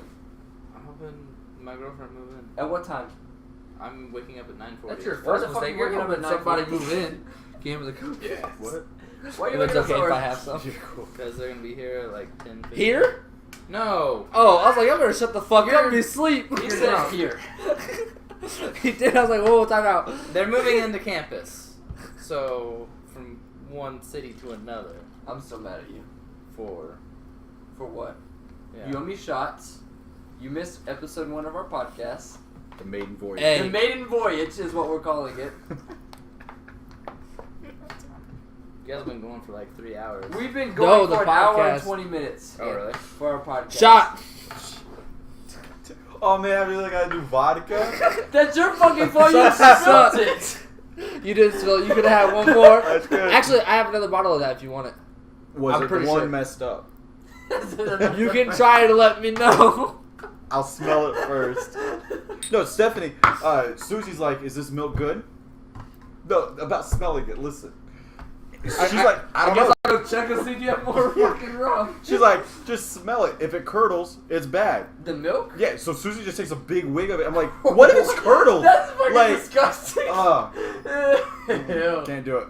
I'm hoping my girlfriend move in. At what time? I'm waking up at 9:40. That's your Why first the fuck mistake. you You're waking gonna up let at somebody 9:40? move in. Give him the Coke. Yeah. What? Why are you If it's waking up okay so if early? I have some. Because they're gonna be here like 10. 15. Here? No. Oh, I was like, I better shut the fuck up and be asleep. He said here. He did. I was like, whoa, time out. They're moving into campus. So from one city to another. I'm so mad at you. For what? yeah. You owe me shots. You missed episode 1 of our podcast. The Maiden Voyage. Hey. The Maiden Voyage is what we're calling it. You guys have been going for like 3 hours. We've been No, going the for an hour and podcast. 20 minutes. Oh really? For our podcast. Shot. Oh man, I really gotta do vodka. That's your fucking fault. You Suck. spilled it. You did spill. You could have had one more. That's good. Actually, I have another bottle of that if you want it. Was I'm it the pretty one sure. messed up? You can try to let me know. I'll smell it first. No, Stephanie, Susie's like, is this milk good? No, about smelling it, listen. She's like, I don't know. I'll go check and see if you have more fucking rum. She's like, just smell it. If it curdles, it's bad. The milk? Yeah, so Susie just takes a big wig of it. I'm like, what if it's curdled? That's fucking Like, disgusting. Ew. Can't do it.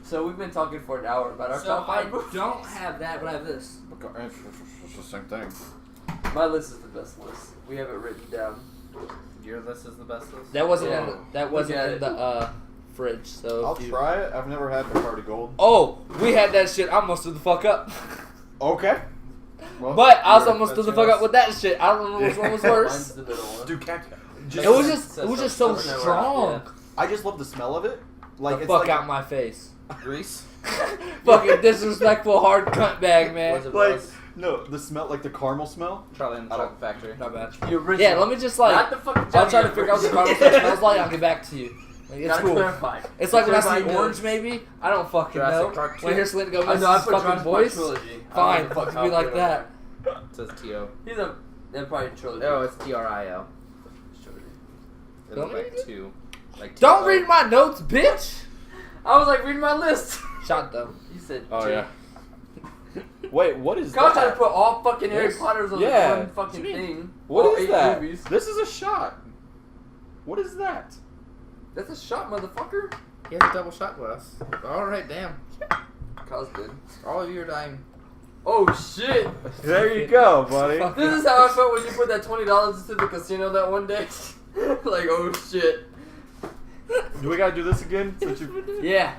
So we've been talking for an hour about our So top I 5 movies. don't have that, but I have this. It's the same thing. My list is the best list. We have it written down. Your list is the best list. That wasn't Yeah. in the, that wasn't at in it. the fridge. So I'll if you, try it. I've never had Bacardi Gold. Oh, we had that shit. I almost threw the fuck up. Okay. Well, But I also you're- almost threw that's the fuck yours. up with that shit. I don't know which one was Mine's worse. the middle one. Dude, can't. It was just so That's strong. yeah. I just love the smell of it. Like The it's fuck like out my face. Grease. Fucking disrespectful hard cunt bag, man. Was it like was? no, the smell, like the caramel smell. Probably in the I don't- chocolate factory. Not bad. The original. Yeah, let me just like. Not the fucking I'll try to Johnny figure out what the original. caramel stuff smells like. I'll get back to you. Like, it's Gotta cool. clarify. It's like when I Everybody see knows. orange, maybe. I don't fucking Jurassic know. Park When I 2. hear Selena Gomez's I know, I put fucking Jurassic Park voice, trilogy. fine, I'll fuck put to be like it that. It says T.O. He's a. They're probably trilogy. Oh, it's T.R.I.O. Trilogy. It Don't looked like read it? 2. Like Don't T.O. read my notes, bitch. I was like reading my list. Shot though. You said. Oh J. yeah. Wait, what is Kyle tried to that? put all fucking Harry This- Potters on yeah. one fucking thing. What All is 8 that? movies. This is a shot. What is that? That's a shot, motherfucker. He has a double shot glass. Alright, damn. Kyle's good. All of you are dying. Oh shit! There you go, buddy. This is how I felt when you put that $20 into the casino that one day. Like, oh shit. Do we gotta do this again? Since you... Yeah.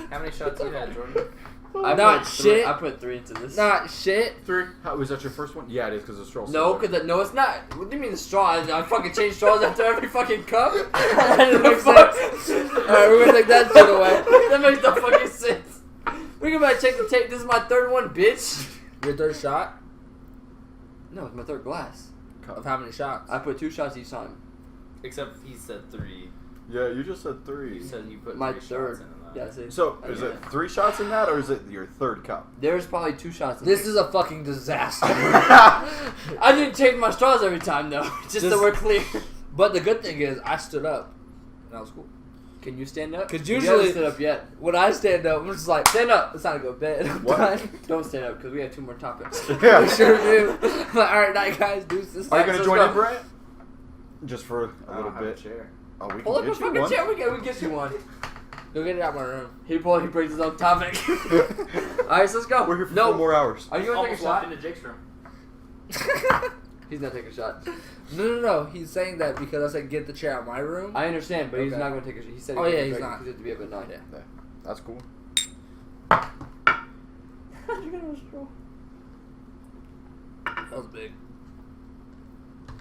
How many shots you had, Jordan? Not shit. I put 3 into this. Not shit. 3. How, was that your first one? Yeah, it is because the straw. No, no, it's not. What do you mean the straw? I fucking change straws after every fucking cup. That makes sense. Alright, we're gonna take that shit away. That makes no fucking sense. We can check the tape. This is my 3rd one, bitch. Your third shot No, it's my 3rd glass. of how many shots? I put 2 shots each time. Except he said 3. Yeah, you just said 3. You said you put My 3 third. shots in that. Yeah, see? So, is it 3 shots in that, or is it your 3rd cup? There's probably 2 shots in This there. is a fucking disaster. I didn't change my straws every time, though. Just so we're clear. But the good thing is, I stood up. And that was cool. Can you stand up? 'Cause You usually- haven't stood up yet. When I stand up, I'm just like, Stand up. it's time to go to bed. I'm What? done. Don't stand up because we have 2 more topics. Yeah. We sure do. I'm like, alright, night, guys. Deuces. Are you Alright, gonna so join let's in, go. Brent? Just for a I little don't have a bit. chair. Oh, we Pull can up a get you fucking one. chair. We get you one. Go get it out of my room. He brings his own topic. Alright, so let's go. We're here for no. 4 more hours. Are you gonna take a Almost walked shot? into Jake's room. He's not taking a shot. No. He's saying that because I said get the chair out of my room. I understand, but he's Okay. not gonna take a shot. He said Oh, he yeah, was he's ready. not. He said to be up at 9. Yeah. That's cool. That was big.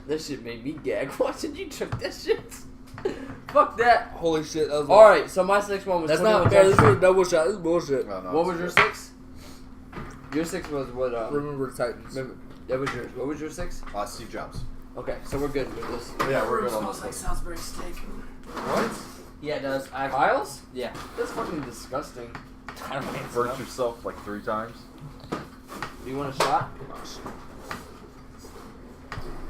That shit made me gag watching you drink that shit. Fuck that. Holy shit. That was Alright, so my 6th one was That's 21 not fair. Jump This is a Street. double shot. This is bullshit. No, no, What it's was your good. 6? Your 6 was what? Remember the Titans. Remember, that was yours. What was your 6? Steve Jobs. Okay, so we're good with this. Yeah, we're good on this. Salisbury steak. What? Yeah, it does. Piles? Yeah. That's fucking disgusting. I don't think Burnt so. yourself like 3 times. Do you want a shot?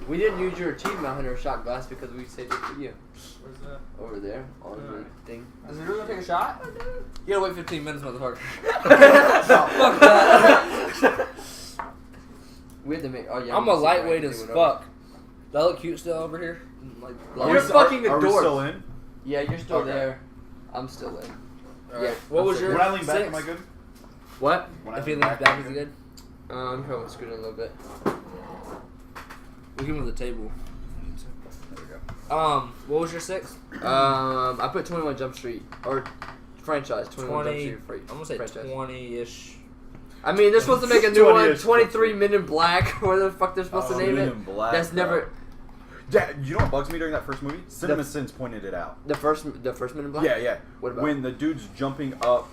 We didn't use your achievement hunter shot glass because we saved it for you. Where's that? Over there, on your thing. Is it really gonna take a shot? You gotta wait 15 minutes, motherfucker. Fuck that. We had to make. Oh yeah. I'm we a can see lightweight right as thing fuck. Do I look cute still over here? Like, Are You're we- fucking a Are we dork. still in? Yeah, you're still Okay. there. I'm still in. Alright. Yeah. What was your When I lean back, 6? am I good? What? When I If he lean leans back, am is I he good? I'm trying to scoot in a little bit. We can move the table. There we go. What was your 6? I put 21 Jump Street or franchise 21 Jump 20. Street free. I'm gonna say franchise. 20-ish. I mean, they're supposed to make a new one. 20-ish. 23 Men in Black. What the fuck they're supposed to name Men it? in Black, That's bro. never Yeah, you know what bugs me during that first movie? Cinema Sins pointed it out. the first Men in Black. Yeah. What about when the dude's jumping up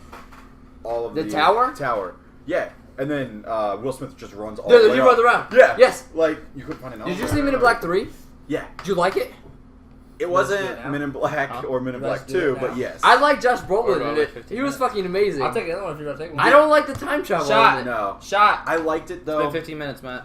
all of The the tower? Tower. Yeah, and then Will Smith just runs all No, the way he up. runs around. Yeah. Yes. Like you couldn't find an. Did you see Men in Black 3? Yeah. Did you like it? It Let's do it wasn't now. Men in Black Huh? or Men in Let's Black do 2, it but now. yes. I like Josh Or Brolin about in like it. 15 He was minutes. fucking amazing. I'll take the other one if you're gonna take one. I don't like the time travel. Shot. in it. No. Shot. I liked it It's though. been 15 minutes, Matt.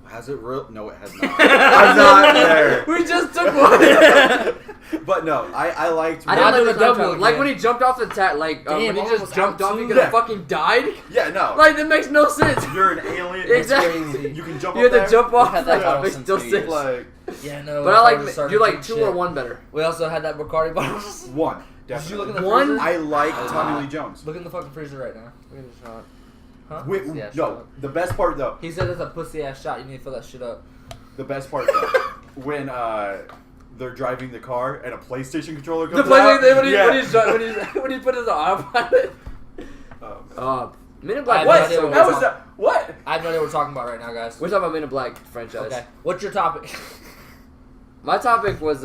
Has it real? No, it has not. I'm not there. We just took one. But no, I liked. I Not didn't like do the the time double travel. Like again. when he jumped off the like Damn, when he I just was jumped out off, he too. could have Yeah. fucking died. Yeah, no. Like that makes no sense. You're an alien. Exactly. You can jump You up had to there. jump off. Had that That bottle makes since no 2 sense. years. Like Yeah, no. But I like. Do you like Sergeant 2 shit. or 1 better? We also had that Bacardi bottle. one. Did you look in Definitely. the One? freezer? I like Tommy Lee Jones. Look in the fucking freezer right now. Huh? Wait, Yeah, no, sure. the best part though. He said it's a pussy ass shot. You need to fill that shit up. The best part though, when they're driving the car and a PlayStation controller comes The place out. when he put his arm on it. Men in Black. I What? have no idea what That we're was that. What? I have no idea what we're talking about right now, guys. We're talking about Men in Black franchise. Okay. What's your topic? My topic was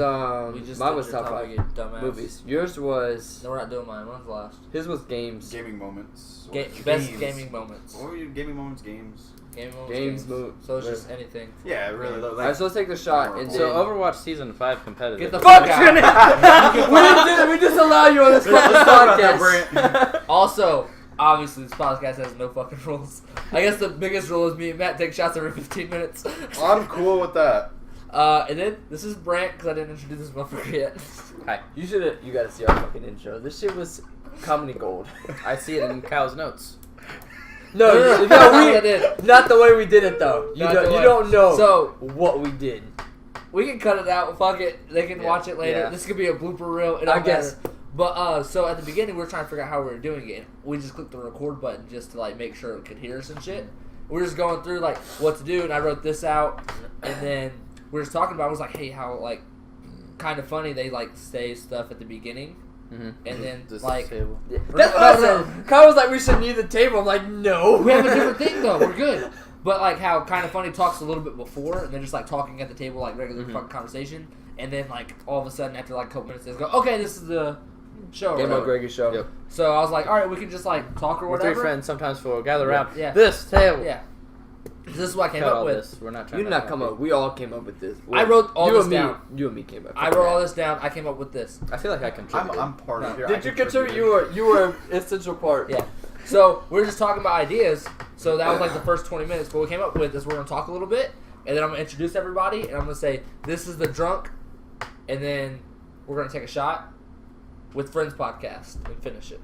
We just mine did was your top topic, 5 you dumbass. movies. Yours was No, we're not doing mine. Mine's last. his was games. Gaming moments. Best Games. gaming moments. What were you? Gaming moments, games. Gaming moments. Games, move. So it's just anything. Yeah, really. Like, Alright, so let's take the shot and So then. Overwatch Season 5 competitive. Get the Fuck! fuck we out. didn't we just allow you on this fucking Let's talk about that, podcast. Also, obviously, this podcast has no fucking rules. I guess the biggest rule is me and Matt take shots every 15 minutes. I'm cool with that. And then this is Brant because I didn't introduce this motherfucker yet. Hi. You should. You gotta see our fucking intro. This shit was comedy gold. I see it in Kyle's notes. No, that's not what I did. not the way we did it though. You Not the way. don't know So what we did. we can cut it out. Fuck it. They can watch it later. Yeah. This could be a blooper reel. It I don't guess. matter. But so at the beginning we were trying to figure out how we were doing it. We just clicked the record button just to like make sure it could hear us and shit. We were just going through like what to do, and I wrote this out, and then we were just talking about. I was like, hey, how like kind of funny they like say stuff at the beginning, and then like That's what I said. Kyle was like, we should need the table. I'm like, no. we have a different thing though. We're good. But like how kind of funny talks a little bit before, and then just like talking at the table like regular fucking conversation, and then like all of a sudden after like a couple minutes they go, okay, this is the show. Game of Greggy show. Yep. So I was like, all right, we can just like talk or We're whatever. three friends. Sometimes we'll gather around. Yeah. This table. Yeah. This is what I came Cut up all with. this. We're not trying You to did not come up. We all came up with this. I wrote all you this and me, down. You and me came up. I wrote all this down. I came up with this. I feel like I contributed. I'm part of here. Did you contribute? You were an essential part. Yeah. So we were just talking about ideas. So that was like the first 20 minutes. What we came up with is we're gonna talk a little bit, and then I'm gonna introduce everybody, and I'm gonna say this is the drunk, and then we're gonna take a shot with Friends podcast and finish it.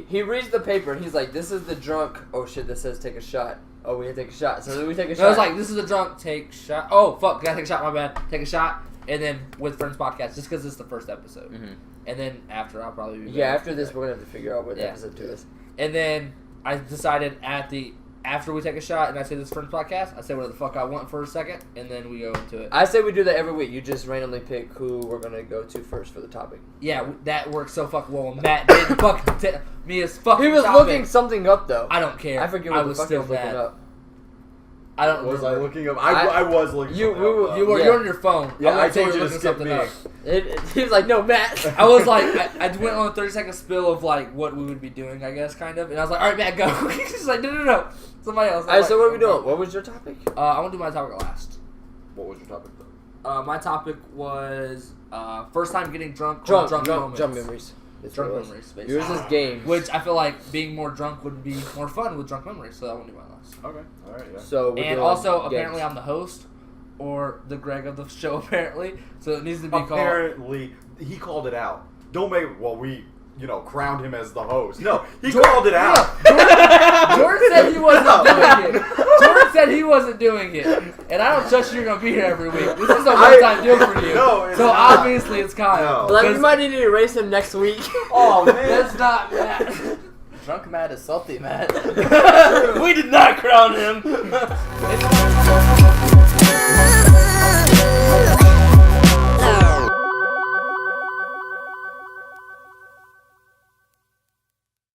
He reads the paper and he's like, "This is the drunk." Oh shit! This says take a shot. Oh, we had to take a shot. So then we take a shot. I was like, this is the drunk. Take shot. Oh fuck! Gotta take a shot. My bad. Take a shot, and then with Friends podcast, just because this is the first episode, and then after I'll probably be yeah. back. After this, we're gonna have to figure out what Yeah. episode 2 is. And then I decided after we take a shot and I say this Friends podcast, I say whatever the fuck I want for a second, and then we go into it. I say we do that every week. You just randomly pick who we're gonna go to first for the topic. Yeah, that works so fucking well. Matt did fucking me as fucking. He was topic. looking something up though. I don't care. I forget what I the was fuck still he was looking mad. up. I don't. Was I remember. looking up? I was looking. You- something we up, were- though. You were. Yeah. You're on your phone. Yeah, I I was told you to looking skip something me. up. He was like, "No, Matt." I was like, I went on a 30-second spill of like what we would be doing, I guess, kind of, and I was like, all right, Matt, go. He's like, no, somebody else. Alright, so what are we doing? What was your topic? I want to do my topic last. What was your topic though? My topic was first time getting drunk. Drunk moments. memories. It's Drunk yours. memories. Basically. Yours is games. Which I feel like being more drunk would be more fun with drunk memories, so that won't do my last. Okay. All right. Yeah. So we're And doing also, games. apparently, I'm the host, or the Greg of the show, apparently. So it needs to be called. Apparently, he called it out. Don't make. Well, we crowned him as the host. No, he called it out. Jordan said he wasn't doing it. Jordan said he wasn't doing it, and I don't trust you're gonna be here every week. This is a one-time deal for you. No, it's so not. obviously it's Kyle. No. Like, we 'Cause might need to erase him next week. Oh man. That's not Matt. Drunk Matt is salty Matt. We did not crown him.